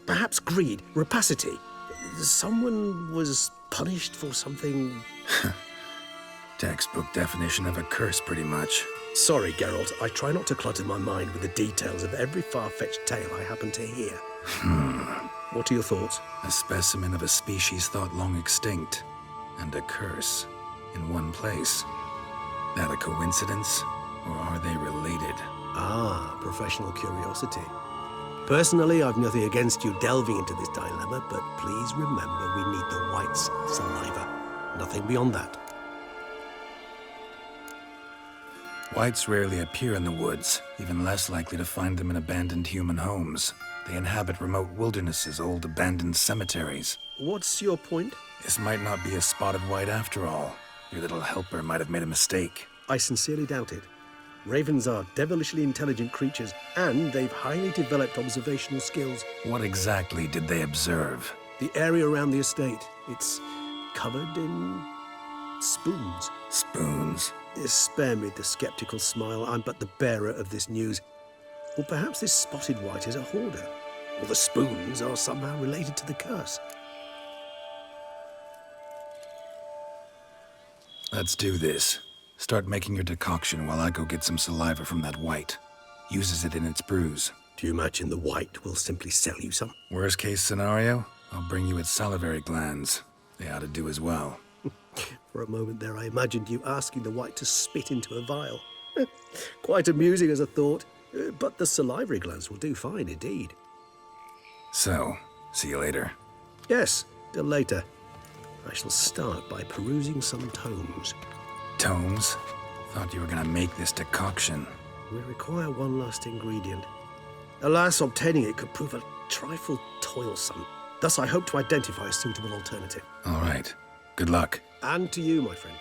perhaps greed, rapacity. Someone was punished for something... Textbook definition of a curse, pretty much. Sorry, Geralt. I try not to clutter my mind with the details of every far-fetched tale I happen to hear. What are your thoughts? A specimen of a species thought long extinct, and a curse in one place. That a coincidence, or are they related? Ah, professional curiosity. Personally, I've nothing against you delving into this dilemma, but please remember we need the whites' saliva. Nothing beyond that. Whites rarely appear in the woods, even less likely to find them in abandoned human homes. They inhabit remote wildernesses, old abandoned cemeteries. What's your point? This might not be a spotted white after all. Your little helper might have made a mistake. I sincerely doubt it. Ravens are devilishly intelligent creatures, and they've highly developed observational skills. What exactly did they observe? The area around the estate, it's covered in spoons. Spoons? Spare me the skeptical smile. I'm but the bearer of this news. Or perhaps this spotted white is a hoarder. Or the spoons are somehow related to the curse. Let's do this. Start making your decoction while I go get some saliva from that white. Uses it in its brews. Do you imagine the white will simply sell you some? Worst case scenario, I'll bring you its salivary glands. They ought to do as well. For a moment there, I imagined you asking the white to spit into a vial. Quite amusing as a thought, but the salivary glands will do fine indeed. So, see you later. Yes, till later. I shall start by perusing some tomes. Tomes? Thought you were gonna make this decoction. We require one last ingredient. Alas, obtaining it could prove a trifle toilsome. Thus, I hope to identify a suitable alternative. All right. Good luck. And to you, my friend.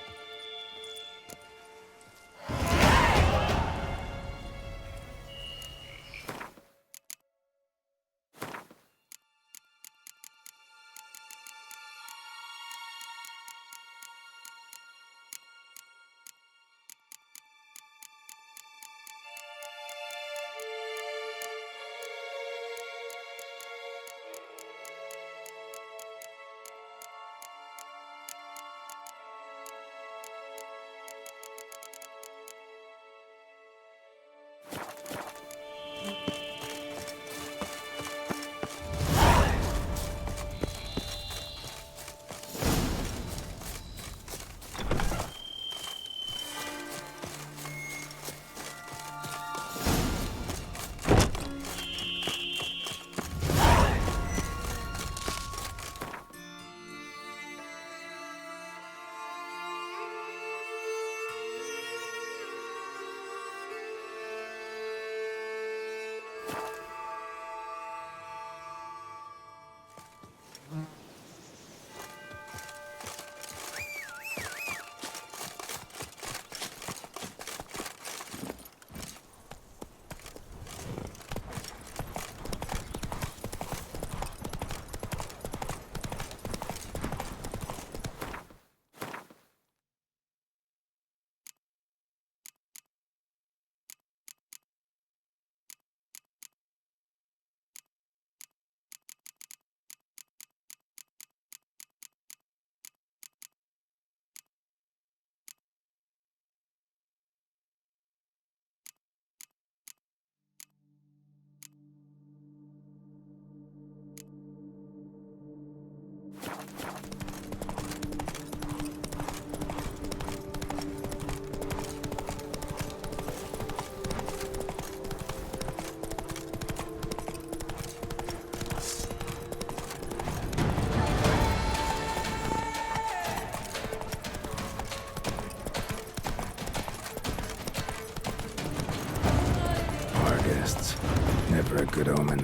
Never a good omen.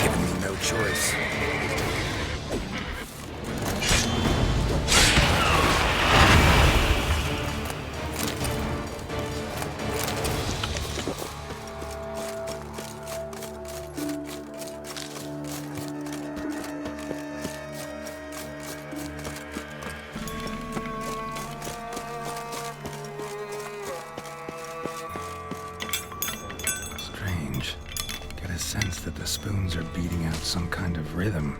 Giving me no choice. Sense that the spoons are beating out some kind of rhythm,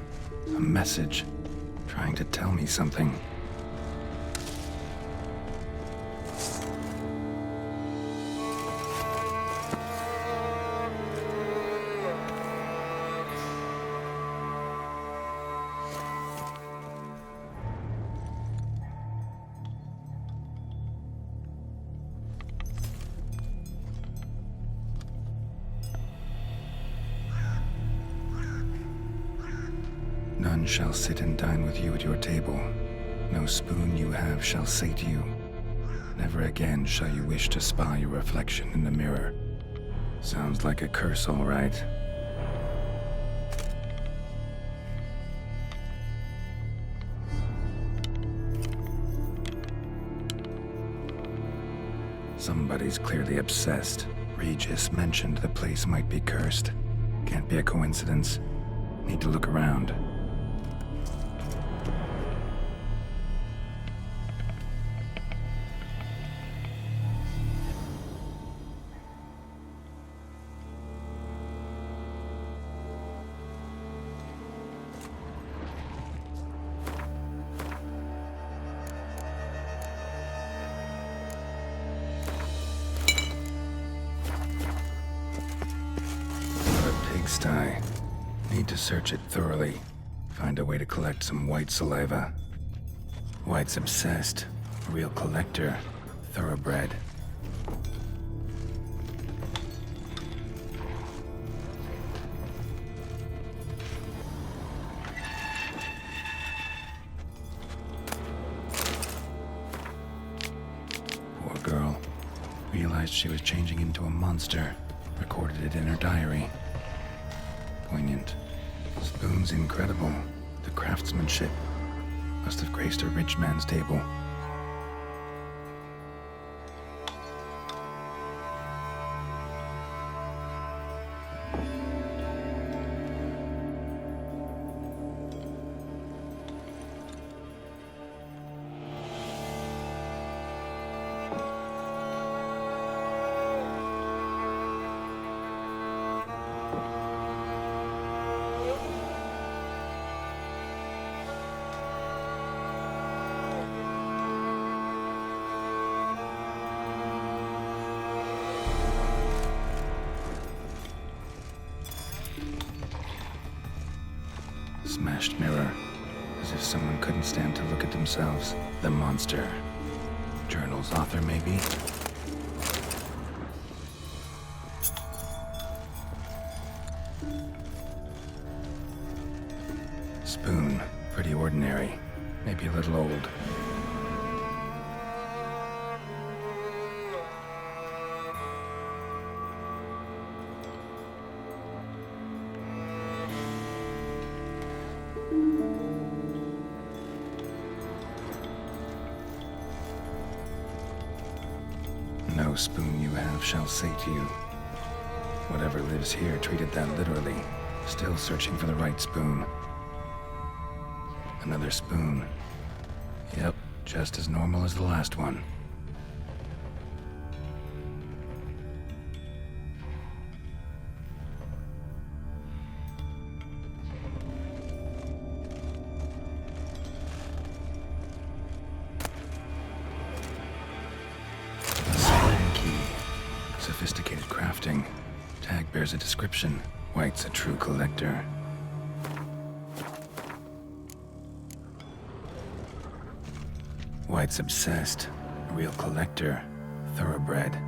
a message, trying to tell me something. None shall sit and dine with you at your table. No spoon you have shall sate you. Never again shall you wish to spy your reflection in the mirror. Sounds like a curse, all right. Somebody's clearly obsessed. Regis mentioned the place might be cursed. Can't be a coincidence. Need to look around. Pigsty. Need to search it thoroughly. Find a way to collect some white saliva. White's obsessed. Real collector. Thoroughbred. Poor girl. Realized she was changing into a monster. Recorded it in her diary. Poignant. Spoon's incredible. The craftsmanship must have graced a rich man's table. Smashed mirror. As if someone couldn't stand to look at themselves. The monster. Journal's author, maybe? Spoon. Pretty ordinary. Maybe a little old. No spoon you have shall say to you. Whatever lives here treated that literally. Still searching for the right spoon. Another spoon. Yep, just as normal as the last one. Sophisticated crafting. Tag bears a description. White's a true collector. White's obsessed. A real collector. Thoroughbred.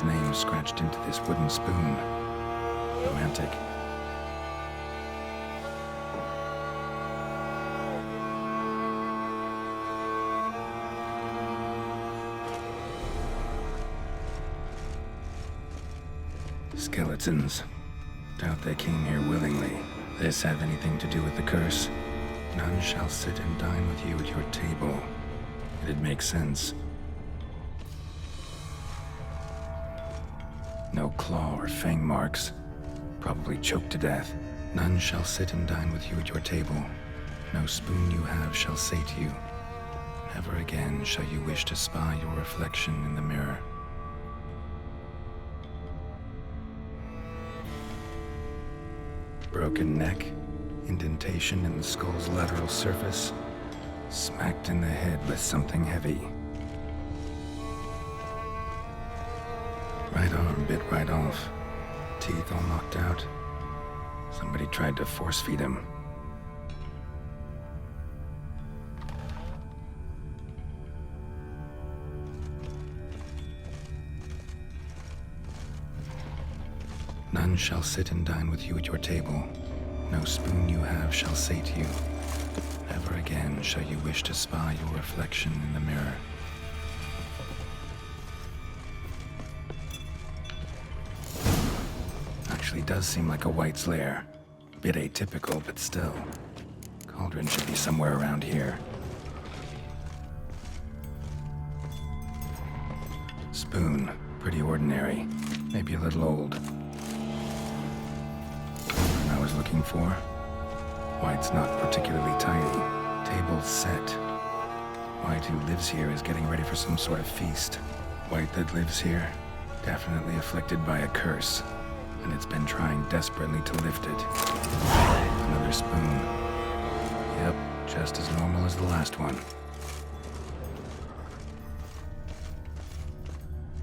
his name scratched into this wooden spoon. Romantic. Skeletons. Doubt they came here willingly. This have anything to do with the curse? None shall sit and dine with you at your table. It'd make sense. No claw or fang marks. Probably choked to death. None shall sit and dine with you at your table. No spoon you have shall sate you. Never again shall you wish to spy your reflection in the mirror. Broken neck, indentation in the skull's lateral surface, smacked in the head with something heavy. Right arm bit right off, teeth all knocked out. Somebody tried to force feed him. None shall sit and dine with you at your table. No spoon you have shall sate you. Never again shall you wish to spy your reflection in the mirror. Actually does seem like a White's lair. Bit atypical, but still. Cauldron should be somewhere around here. Spoon. Pretty ordinary. Maybe a little old. I was looking for. White's not particularly tiny. Table set. White who lives here is getting ready for some sort of feast. White that lives here, definitely afflicted by a curse, and it's been trying desperately to lift it. Another spoon. Yep, just as normal as the last one.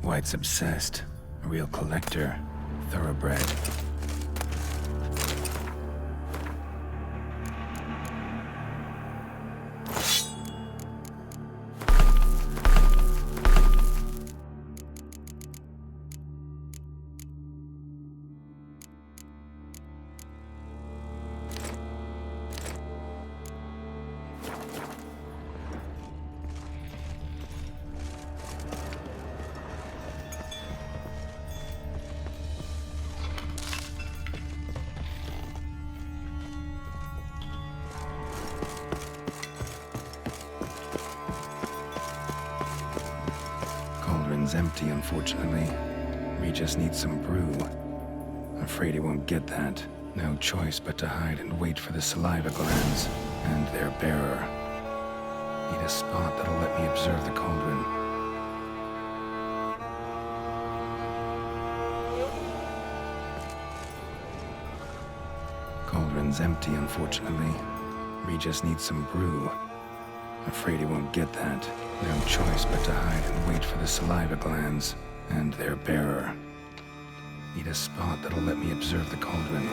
White's obsessed. A real collector. Thoroughbred. Empty, unfortunately. We just need some brew. Afraid he won't get that. No choice but to hide and wait for the saliva glands and their bearer. Need a spot that'll let me observe the cauldron. Cauldron's empty, unfortunately. We just need some brew. Afraid he won't get that. No choice but to hide and wait for the saliva glands and their bearer. Need a spot that'll let me observe the cauldron.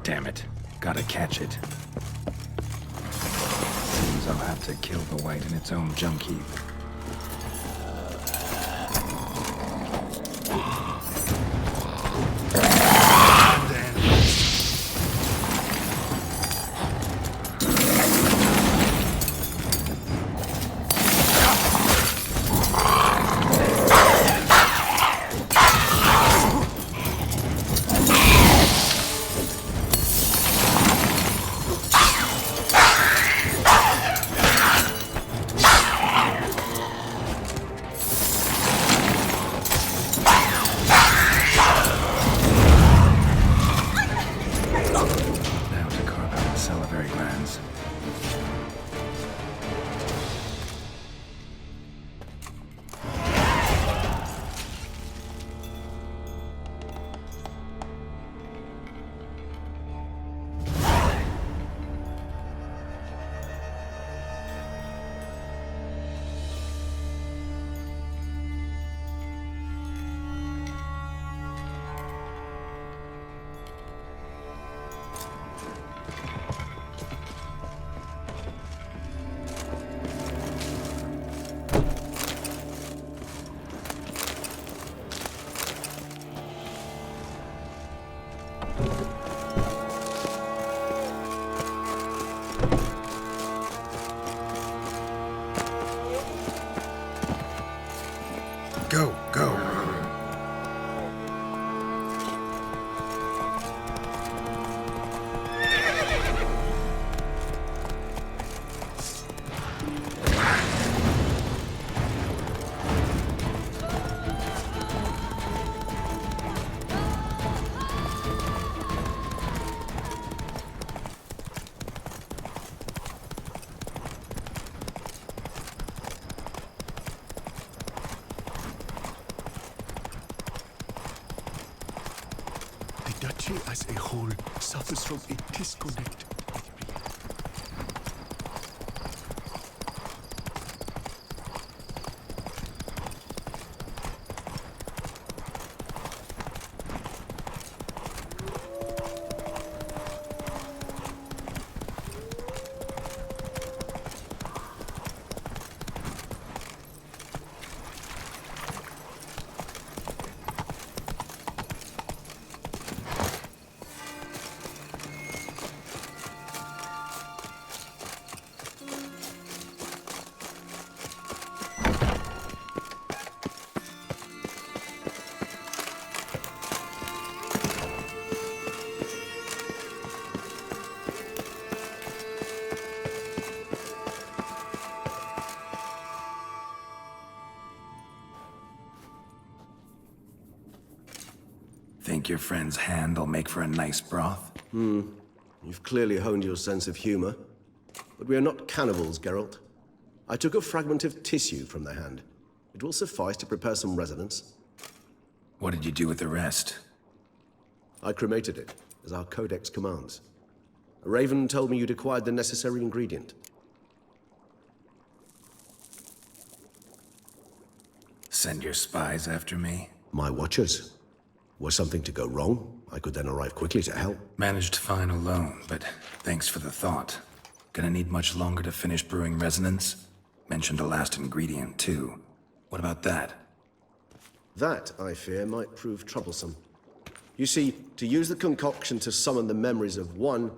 Damn it. Gotta catch it. Seems I'll have to kill the White in its own junk heap. as a whole suffers from a disconnect with reality. Think your friend's hand will make for a nice broth? You've clearly honed your sense of humor. But we are not cannibals, Geralt. I took a fragment of tissue from the hand. It will suffice to prepare some resonance. What did you do with the rest? I cremated it, as our codex commands. A raven told me you'd acquired the necessary ingredient. Send your spies after me? My watchers. Were something to go wrong, I could then arrive quickly to help. Managed fine alone, but thanks for the thought. Gonna need much longer to finish brewing resonance? Mentioned a last ingredient, too. What about that? That, I fear, might prove troublesome. You see, to use the concoction to summon the memories of one,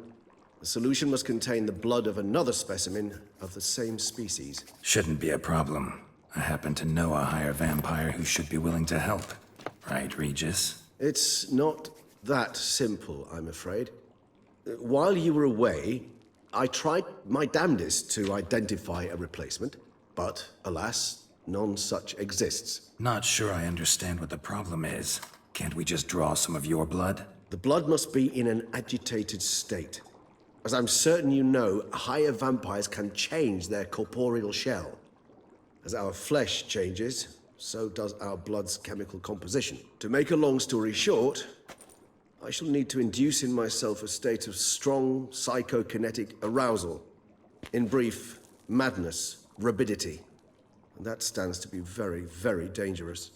the solution must contain the blood of another specimen of the same species. Shouldn't be a problem. I happen to know a higher vampire who should be willing to help. Right, Regis? It's not that simple, I'm afraid. While you were away, I tried my damnedest to identify a replacement, but alas, none such exists. Not sure I understand what the problem is. Can't we just draw some of your blood? The blood must be in an agitated state. As I'm certain you know, higher vampires can change their corporeal shell. As our flesh changes, so does our blood's chemical composition. To make a long story short, I shall need to induce in myself a state of strong psychokinetic arousal. In brief, madness, rabidity. And that stands to be very, very dangerous.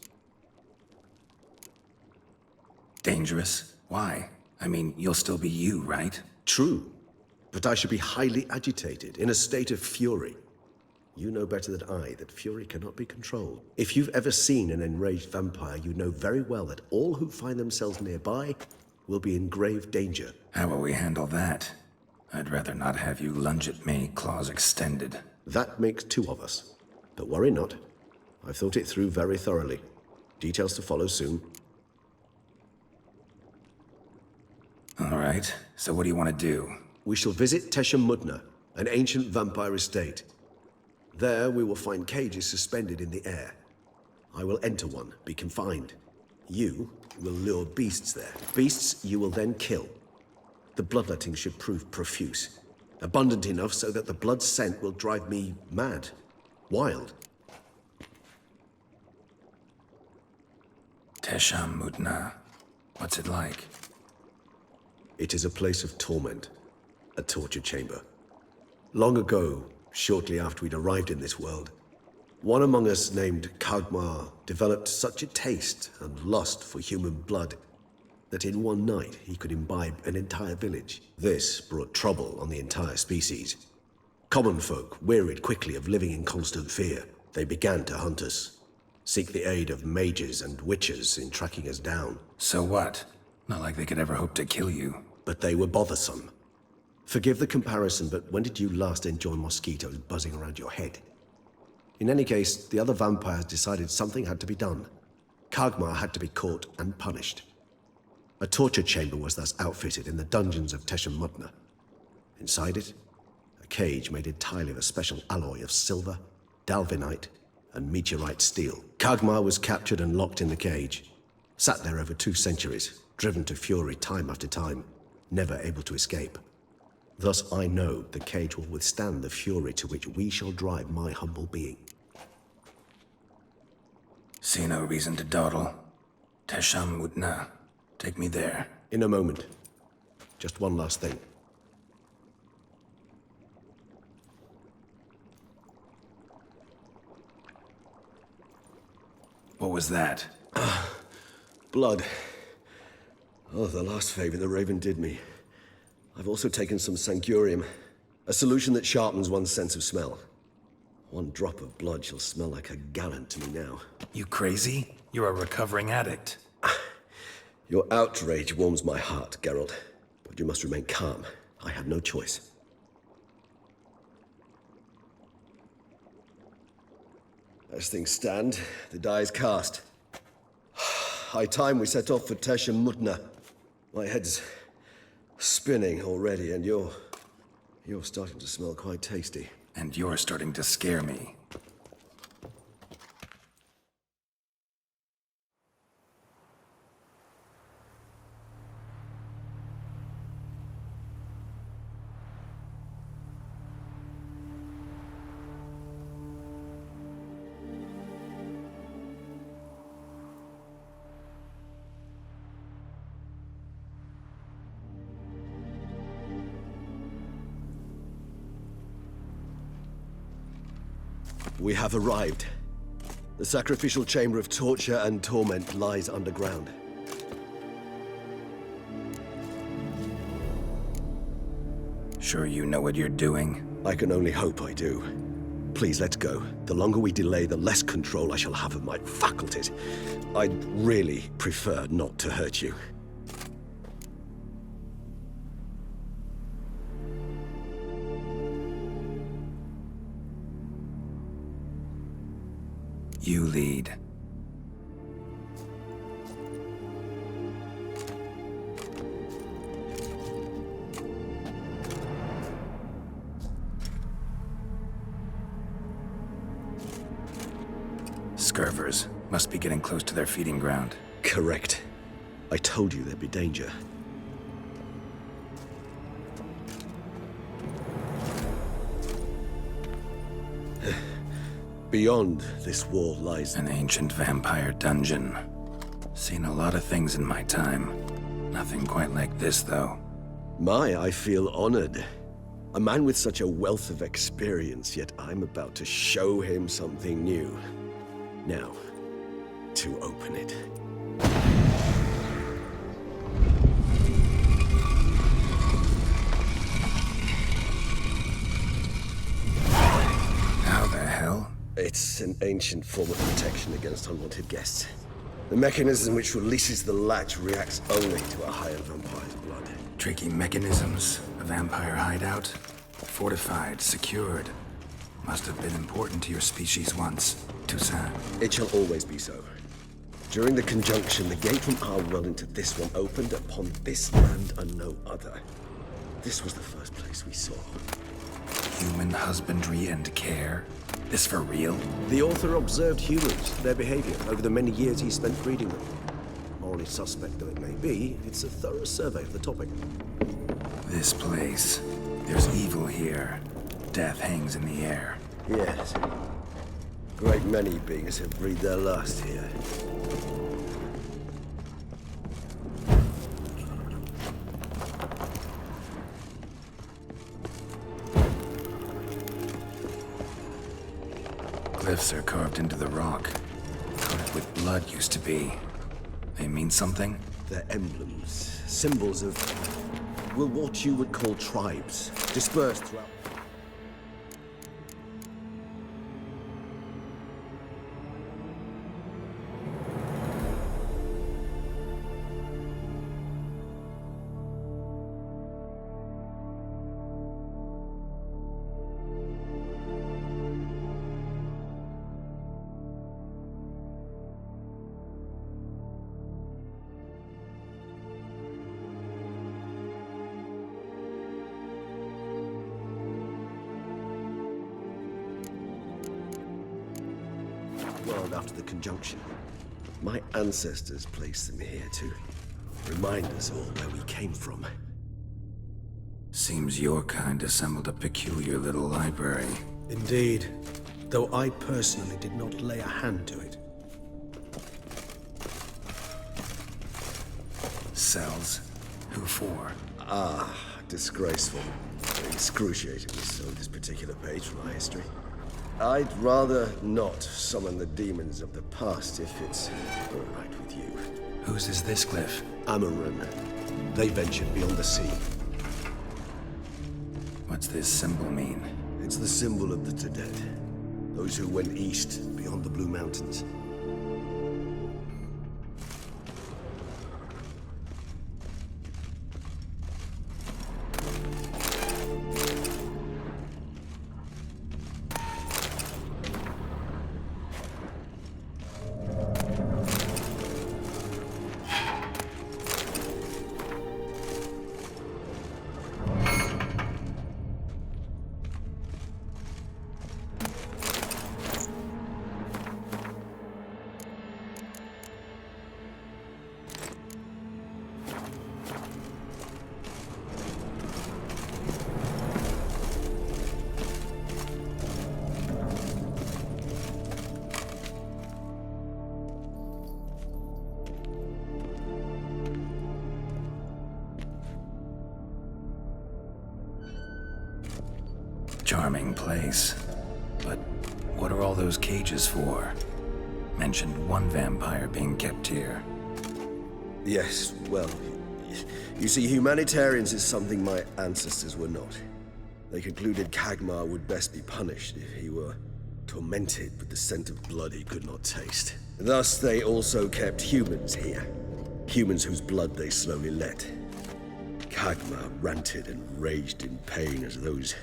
Dangerous? Why? I mean, you'll still be you, right? True. But I should be highly agitated, in a state of fury. You know better than I that fury cannot be controlled. If you've ever seen an enraged vampire, you know very well that all who find themselves nearby will be in grave danger. How will we handle that? I'd rather not have you lunge at me, claws extended. That makes two of us. But worry not. I've thought it through very thoroughly. Details to follow soon. All right, so what do you want to do? We shall visit Tesha Mudna, an ancient vampire estate. There we will find cages suspended in the air. I will enter one, be confined. You will lure beasts there. Beasts you will then kill. The bloodletting should prove profuse. Abundant enough so that the blood scent will drive me mad. Wild. Tesha Mudna. What's it like? It is a place of torment. A torture chamber. Long ago, shortly after we'd arrived in this world, one among us named Kagmar developed such a taste and lust for human blood that in one night he could imbibe an entire village. This brought trouble on the entire species. Common folk wearied quickly of living in constant fear. They began to hunt us, seek the aid of mages and witches in tracking us down. So what? Not like they could ever hope to kill you. But they were bothersome. Forgive the comparison, but when did you last enjoy mosquitoes buzzing around your head? In any case, the other vampires decided something had to be done. Kagmar had to be caught and punished. A torture chamber was thus outfitted in the dungeons of Tesha Mudna. Inside it, a cage made entirely of a special alloy of silver, dalvinite, and meteorite steel. Kagmar was captured and locked in the cage. Sat there over 2 centuries, driven to fury time after time, never able to escape. Thus I know the cage will withstand the fury to which we shall drive my humble being. See no reason to dawdle. Tesha Mudna. Take me there. In a moment. Just one last thing. What was that? Blood. Oh, the last favor the Raven did me. I've also taken some Sancurium, a solution that sharpens one's sense of smell. One drop of blood shall smell like a gallon to me now. You crazy? You're a recovering addict. Your outrage warms my heart, Geralt. But you must remain calm. I had no choice. As things stand, the die is cast. High time we set off for Tesh and Mutna. My head's spinning already, and you're starting to smell quite tasty. And you're starting to scare me. We have arrived. The sacrificial chamber of torture and torment lies underground. Sure you know what you're doing? I can only hope I do. Please, let's go. The longer we delay, the less control I shall have of my faculties. I'd really prefer not to hurt you. You lead. Scurvers must be getting close to their feeding ground. Correct. I told you there'd be danger. Beyond this wall lies an ancient vampire dungeon. Seen a lot of things in my time. Nothing quite like this, though. I feel honored. A man with such a wealth of experience, yet I'm about to show him something new. Now, to open it. How the hell? It's an ancient form of protection against unwanted guests. The mechanism which releases the latch reacts only to a higher vampire's blood. Tricky mechanisms. A vampire hideout. Fortified, secured. Must have been important to your species once, Toussaint. It shall always be so. During the conjunction, the gate from our well into this one opened upon this land and no other. This was the first place we saw. Human husbandry and care? This for real? The author observed humans, their behavior, over the many years he spent breeding them. Morally suspect though it may be, it's a thorough survey of the topic. This place. There's evil here. Death hangs in the air. Yes. Great many beings have breathed their last here. Glyphs are carved into the rock. Coated with blood used to be. They mean something? They're emblems, symbols of, well, what you would call tribes, dispersed throughout. World after the conjunction. My ancestors placed them here to remind us all where we came from. Seems your kind assembled a peculiar little library. Indeed, though I personally did not lay a hand to it. Cells? Who for? Ah, disgraceful. Excruciatingly so, this particular page from our history. I'd rather not summon the demons of the past if it's all right with you. Whose is this cliff? Amarim. They ventured beyond the sea. What's this symbol mean? It's the symbol of the Tedet. Those who went east beyond the Blue Mountains. Charming place. But what are all those cages for? Mentioned one vampire being kept here. Yes, well, you see, humanitarians is something my ancestors were not. They concluded Kagmar would best be punished if he were tormented with the scent of blood he could not taste. Thus, they also kept humans here. Humans whose blood they slowly let. Kagmar ranted and raged in pain as those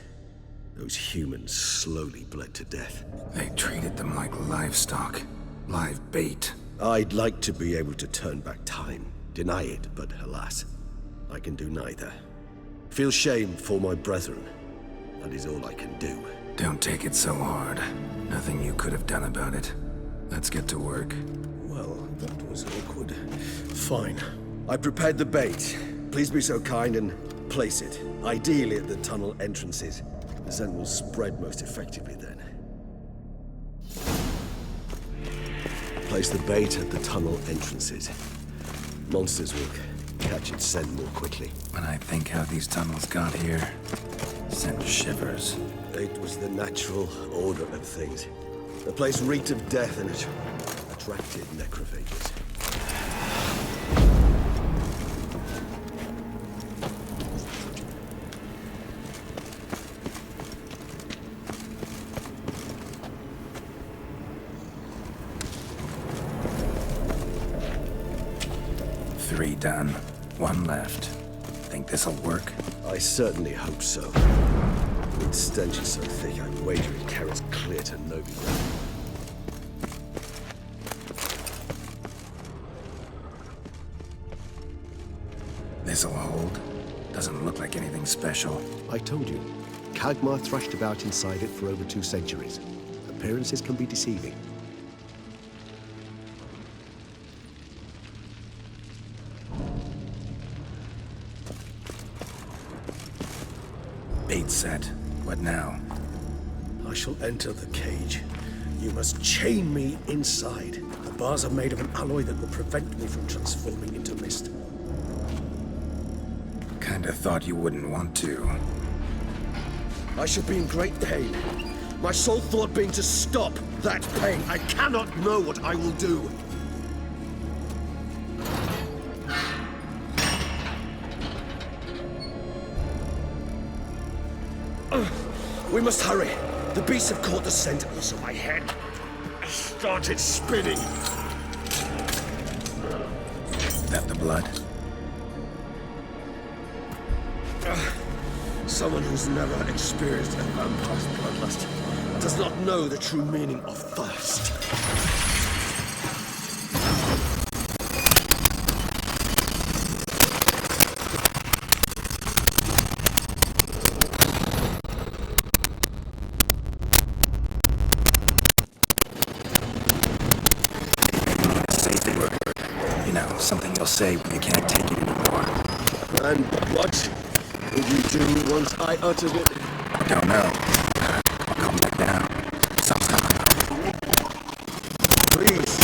humans slowly bled to death. They treated them like livestock. Live bait. I'd like to be able to turn back time. Deny it, but alas, I can do neither. Feel shame for my brethren. That is all I can do. Don't take it so hard. Nothing you could have done about it. Let's get to work. Well, that was awkward. Fine. I prepared the bait. Please be so kind and place it. Ideally at the tunnel entrances. The scent will spread most effectively then. Place the bait at the tunnel entrances. Monsters will catch its scent more quickly. When I think how these tunnels got here, send shivers. It was the natural order of things. The place reeked of death and it attracted necrophages. Three done. One left. Think this'll work? I certainly hope so. Its stench is so thick, I'd wager it carries clear to Novigrad. This'll hold. Doesn't look like anything special. I told you. Kagmar thrashed about inside it for over 2 centuries. Appearances can be deceiving. Bait set. What now? I shall enter the cage. You must chain me inside. The bars are made of an alloy that will prevent me from transforming into mist. Kinda thought you wouldn't want to. I should be in great pain. My sole thought being to stop that pain. I cannot know what I will do. We must hurry. The beasts have caught the scent, also my head started spinning. That the blood? Someone who's never experienced a vampire's bloodlust does not know the true meaning of thirst. Something you'll say when you can't take it anymore. And what would you do once I uttered it? Don't know. I'll come back down. Somehow. Please.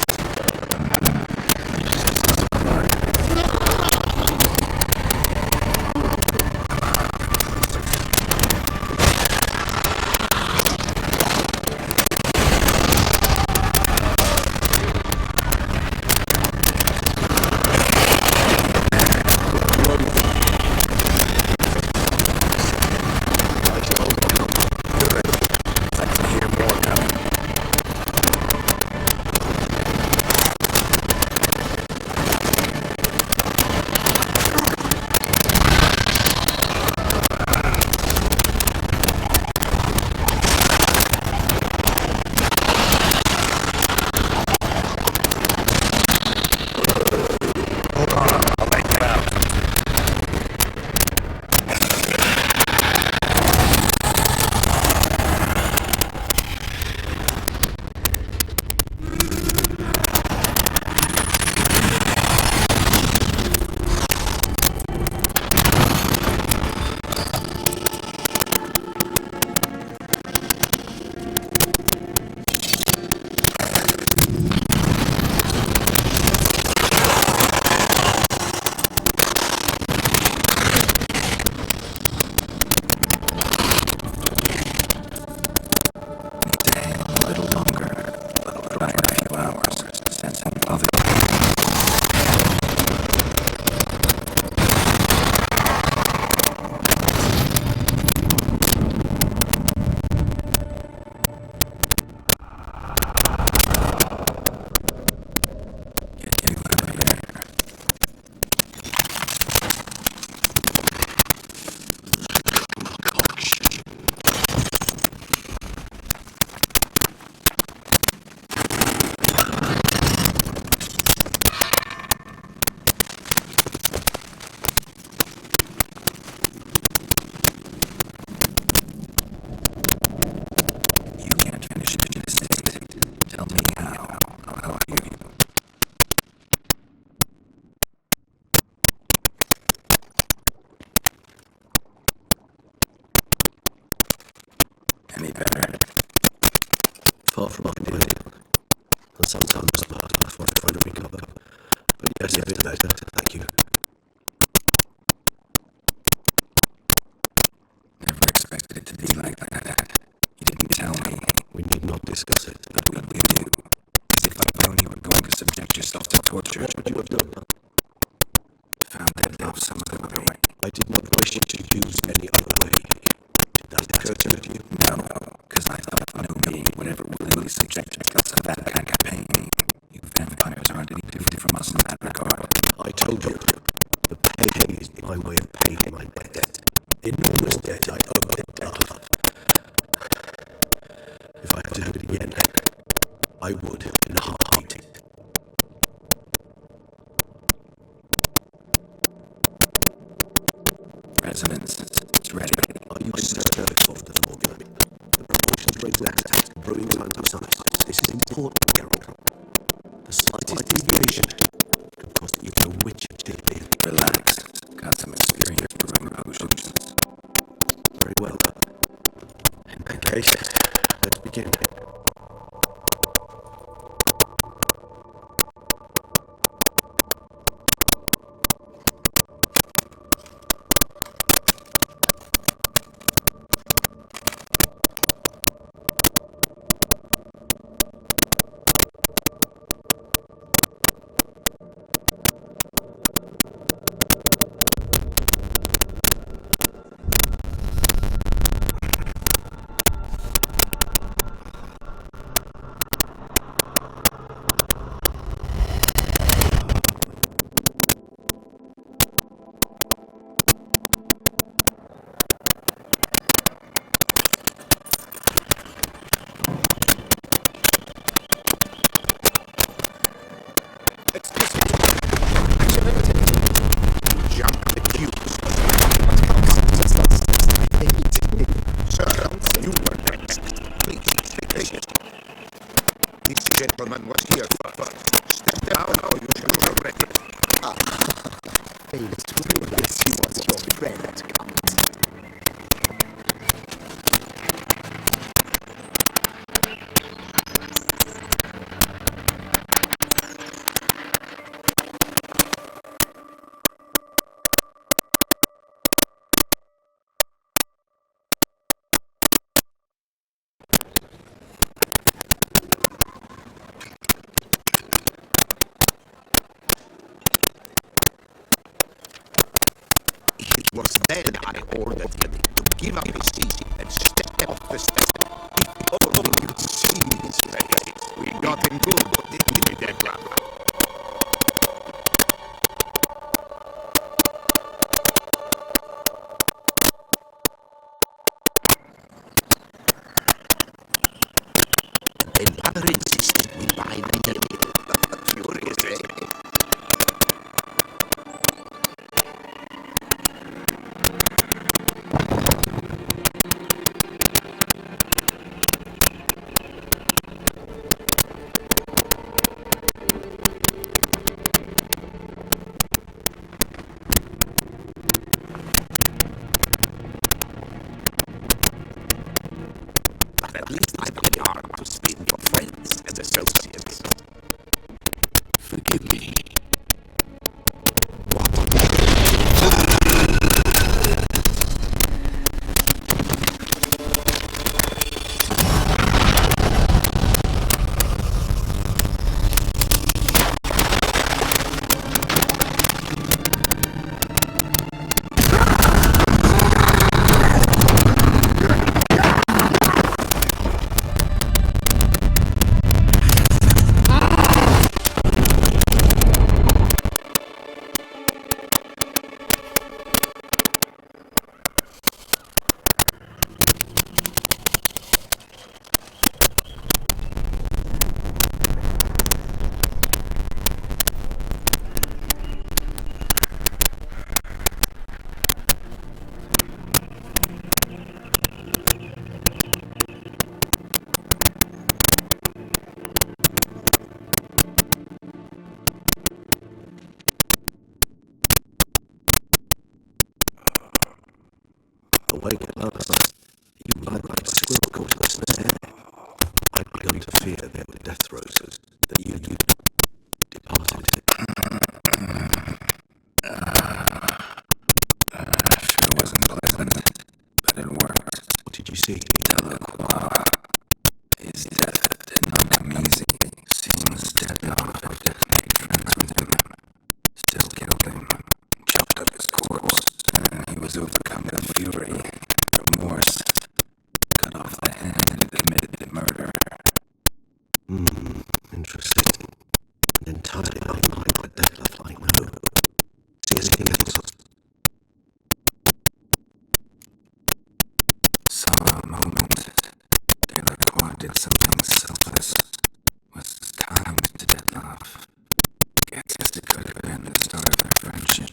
far from ideal, and sometimes the hard enough when I try to recover. But yes, a bit better, thank you. Never expected it to be like that. You didn't tell me. We need not discuss it. But we do. As if I'd known you were going to subject yourself to torture. What would you have done? Found that love some other way. I did not wish you to use any other way. Did that occur to you? No, because I thought you knew me, whatever willingly subjected us to that kind of pain. You vampires aren't any different from us in that regard. I told you, the pain is my way of paying my debt. Enormous debt I owe Dettlar. If I had to do it again, I would in a heartbeat. Resonance, it's ready. Are you certain of the formula? The proportions are exact. Brewing time precise. This is important, Geralt. The slightest deviation could cost you a witch dearly. Relax. Got some experience brewing potions. Very well. In that case, let's begin. Gentleman was here first. Step down or you shall surrender. Failed to realize he was your friend, Count. It was then I ordered him to give up his seat and step off the step. If only you could see his face. We got him good, didn't we, Dettlar? Then Mother insisted we buy the hill. Furious, eh? But at least I've been armed to speak for friends and associates. Forgive me. Awake at last. You lie like a squirrel caught in a snare. I'd begun to fury, remorse, cut off the hand and committed the murder. Interesting. An entirely unlike what Detlef might know. See anything else? Saw a moment. Delacroix did something selfless. Was kind to Detlef. Guess it could have been the start of their friendship.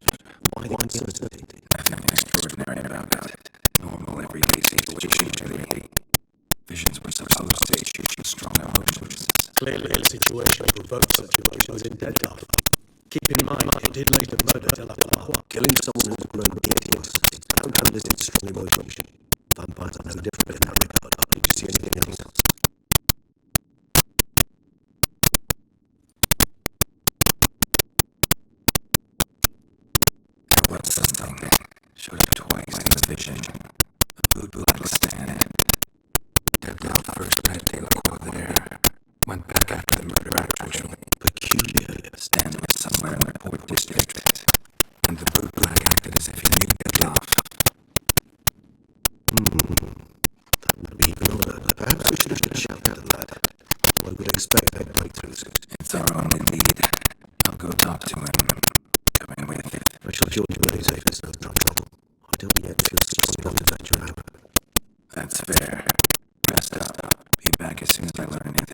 Why so certain? Nothing extraordinary about it. Normal everyday situation, really. Visions were supposed to issue strong emotions. Clearly, the situation provoked such emotions in Detlef. Keep in mind, he did later murder Delacroix. Killing someone who's grown dear to us is bound to elicit strong emotion. Vampires are no different in that regard. Did you see anything else? There was something. Showed up twice in the vision. A boot-black stand. Detlef first met Delacroix there. Went back after the murder actually. Peculiar. Stan was somewhere in the Port District. And the boot-black acted as if he knew Detlef. That would be even odder. Perhaps we should have shout out to that. One would expect their breakthroughs. It's our only lead. I'll go talk to him. Coming with it. I shall join you when he's safe. It's no trouble. I don't yet feel strong enough to venture out. That's fair. Rest up. Be back as soon as I learn anything.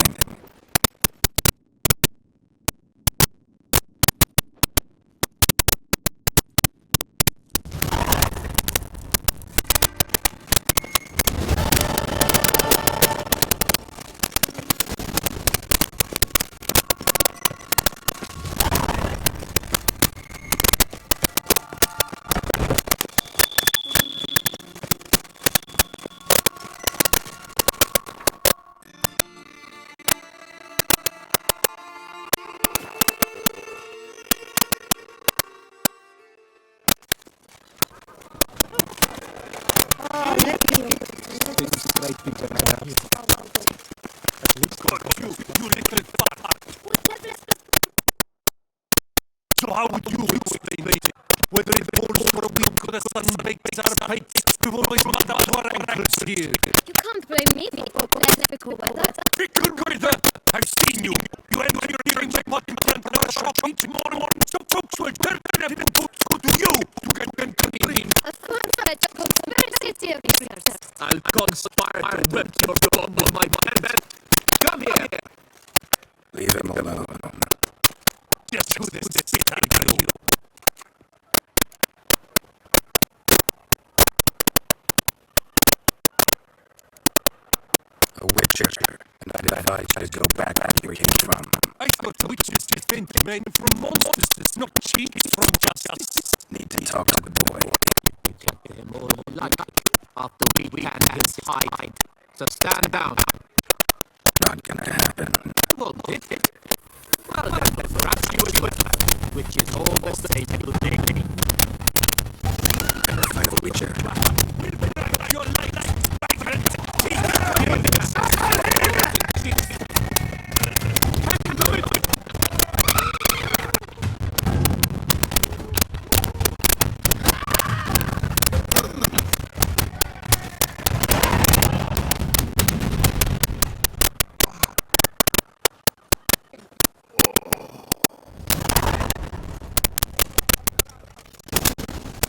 So how would you explain it? Whether it falls for a week or the sun bakes our pipes, we've always mud up to our ankles here. You can't blame me for typical weather. Fickle weather! I've seen you! You enter your earrings like what in front of our shop each morning, so folks will turn their boots go to you to get them clean. A fun-fed conspiracy of yours. I'll conspire to rip your bomb on my bed. Come here! Leave him alone. Just who this is, I know. A witcher, and I'd advise you to go back where you came from. I thought witches defended men from monsters, not cheats from justice. Need to talk to the boy. Him all like after we can his hide. So stand down. Not gonna happen. Won't it? Well then, perhaps you would, which is all the same to me. Never fight a witcher.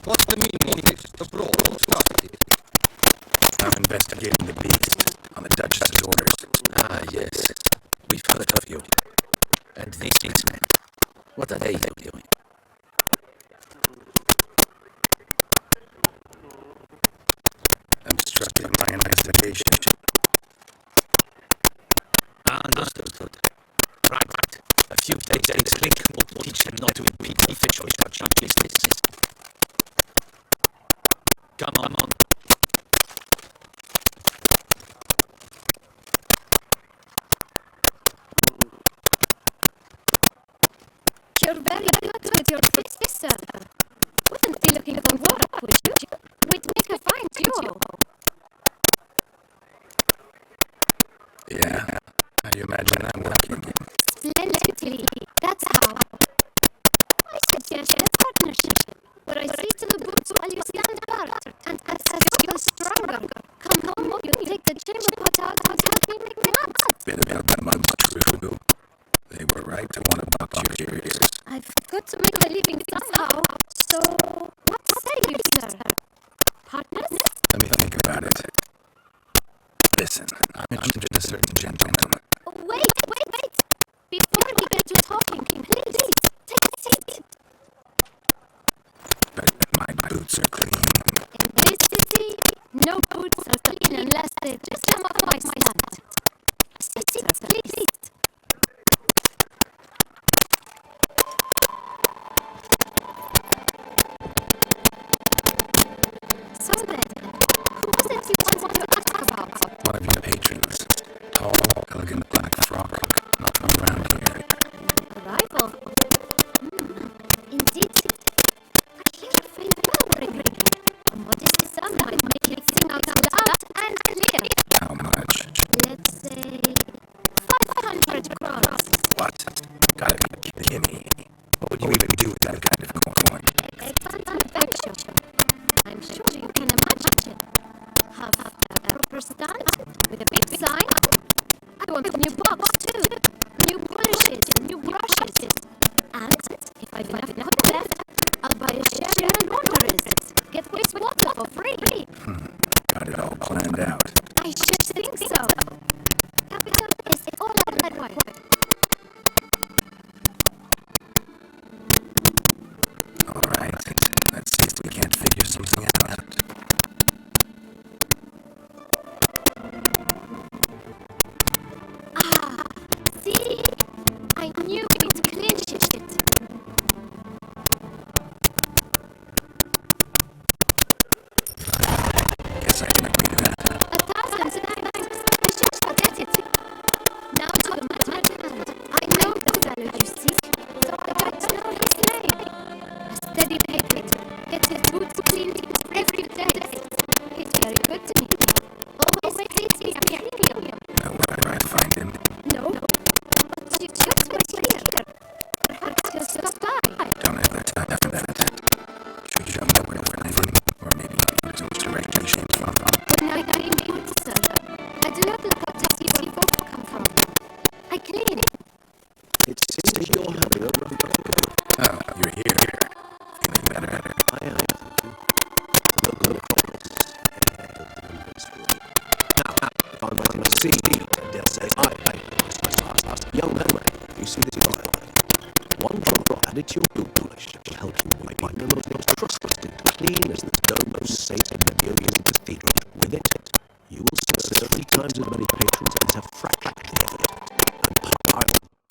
What's the meaning of this? The brawl started. I'm investigating the beast on the Duchess's orders. Ah, yes. We've heard of you. And these men, what are they doing? Obstructing my investigation. Understood. Right. A few days later, will teach him not to impede the official touch on business. Come on. You're very good with your sister. Wouldn't be looking for work, would you? We'd make a fine duo. Yeah. How do you imagine that working? Splendidly. That's how. I suggest a partnership, where I see to the boots while you stand apart. And as you're stronger, come home, you take the chamber pot out and help me make nuts. Bit about that much true. They were right to want to buck your ears. I've got to make a living somehow, so what say you, sir? Partners? Let me think about it. Listen, I mentioned a certain gentleman. Wait! Before we get to talking, please, take a seat. But my boots are clean. In this city, no boots are clean unless they just come off my slut. Sit, sir, please. So then, who was it you wanted to ask about? One of your patrons. Tall, elegant black frock. Not from around here. Rival? Indeed. I hear a faint bell ringing. A modest sum might make it sing out loud and clear. How much? Let's say 500 crowns. What? Gotta be kidding me. What would you even do with that kind of coin? Excellent affection. I'm sure you can imagine. Have a proper stand with a big sign. I want a new box too. New polishes, new brushes. And if I've enough left, I'll buy a share in laundries. Get wastewater for free. Got it all planned out. I should think so. Capital is all I require. All right. Let's see if we can't figure something out. See? I knew we'd clinch it. Guess I can agree to that. 1,000 times. I should forget it. Now to the matter. I know the fellow you seek, so I got to know his name. A steady payment. Get his boots cleaned every day. He's very good to me. Always pays me a premium. Know where I'd find him? No. But you just wait here. Perhaps he'll stop by. Don't have the time for that. Should you know where we're living? Or maybe use those directions from? When I clean boots, sir, I do not look up to see where folk come from. I clean. It seems you're having a rough go. Oh, you're here. Feeling better? Aye, thank you. Look on the corners. Now, if I'm writing a CD, they'll say, young man, you see this guy? One drop added to your boot polish will help you make my most trusted, clean as the dome of St. Memorial Cathedral. With it, you will serve 3 times as many patrons as a fraction of the effort. And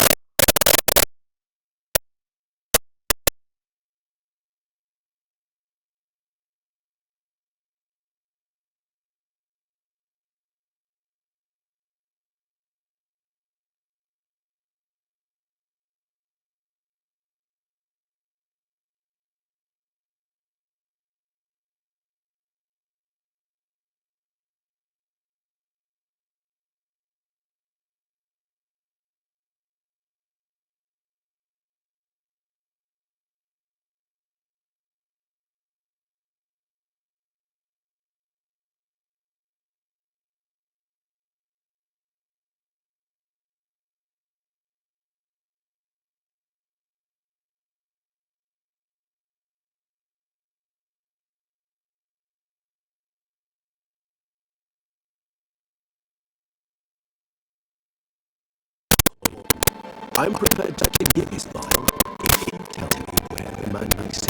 I'm prepared to give his file if you tell me where the man lives.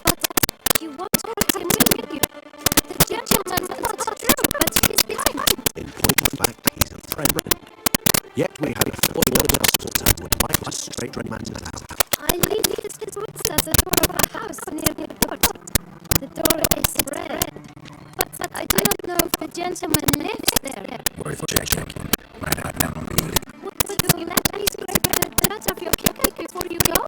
But you won't hurt him, will you? The gentleman thought true, but he's behind. In point of fact, he's a friend. Yet we have a falling out of our sort and would like us straight to man's house. I leave his boots at the door of a house near the port. The door is red. But I do not know if the gentleman lives there. Worth checking. Might have known me. Would you let me scrape the dirt off your cake before you go?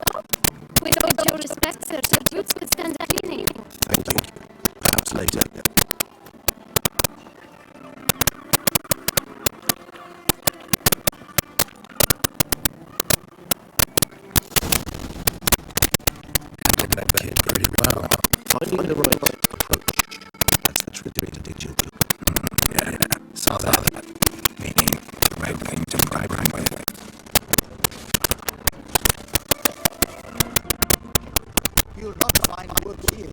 With all due respect, sir, the boots could stand a cleaning. Thank you. Perhaps later. Handled that kid pretty well. finding the right approach. That's what doing to do. Yeah, saw that. Meaning the right thing to bribe right with. You'll not find work here.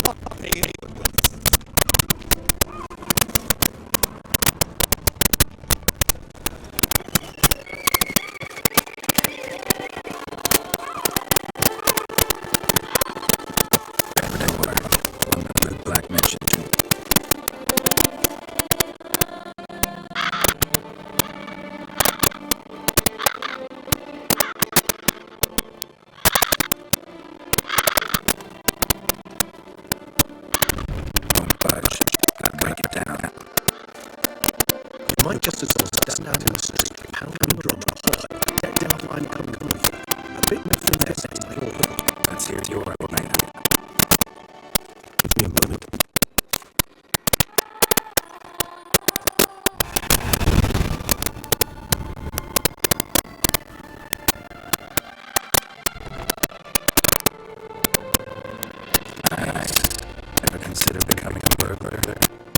Not paying anyone with this. Black mention too. Don't budge. Gotta break it down. You might just as well stand out in the street, pound and drum, get down line coming with a bit more finesse in my order. Let's hear your plan. Give me a moment. Ever consider becoming a burglar?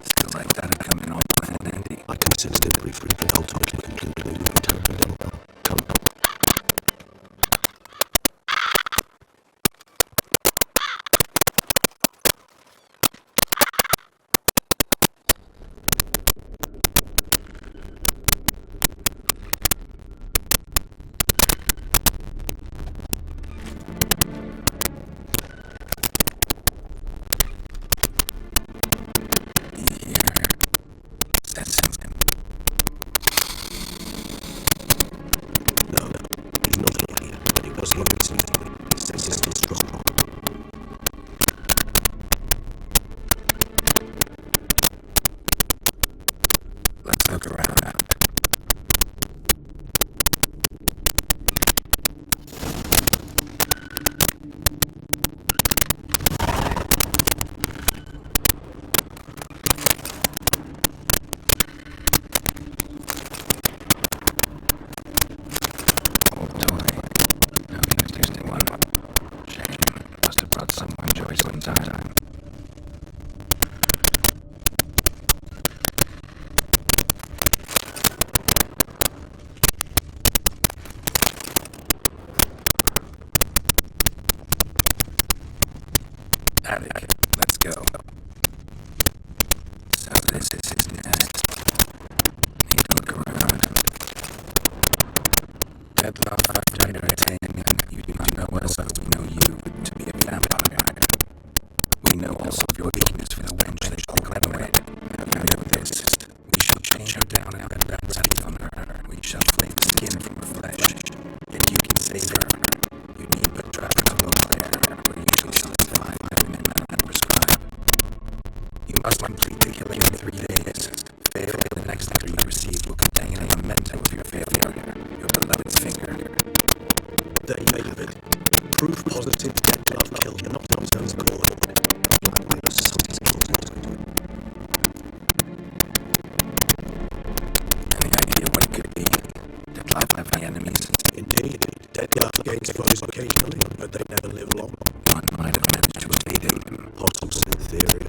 Skill like that'd come in all fine and handy. I considered it briefly, but ultimately concluded it would be terribly difficult. Come. No, he's not an idiot, but he was not insisting. His senses still strong. Let's look around. Someone joys one time. Attic, let's go. So this is his nest. Need to look around. Deadlock, generating, you do not know us, but we know you to be a vampire. We know also of your weakness for the wench that you graduated. Now know this. We shall change her down and put that teeth on her. We shall flake the skin from her flesh. Yet you can save her. You need but travel to Low-Claire, where you shall solidify my women and prescribe. You must complete the killing in 3 days. Fail, the next letter you receive will contain a memento of your failure, your beloved's finger. There you have it. Proof positive dead love killed, not nonsense called. Any idea what it could be? Did life have any enemies? Indeed, dead love gains foes occasionally, but they never live long. One might have managed to evade him. Possible in theory.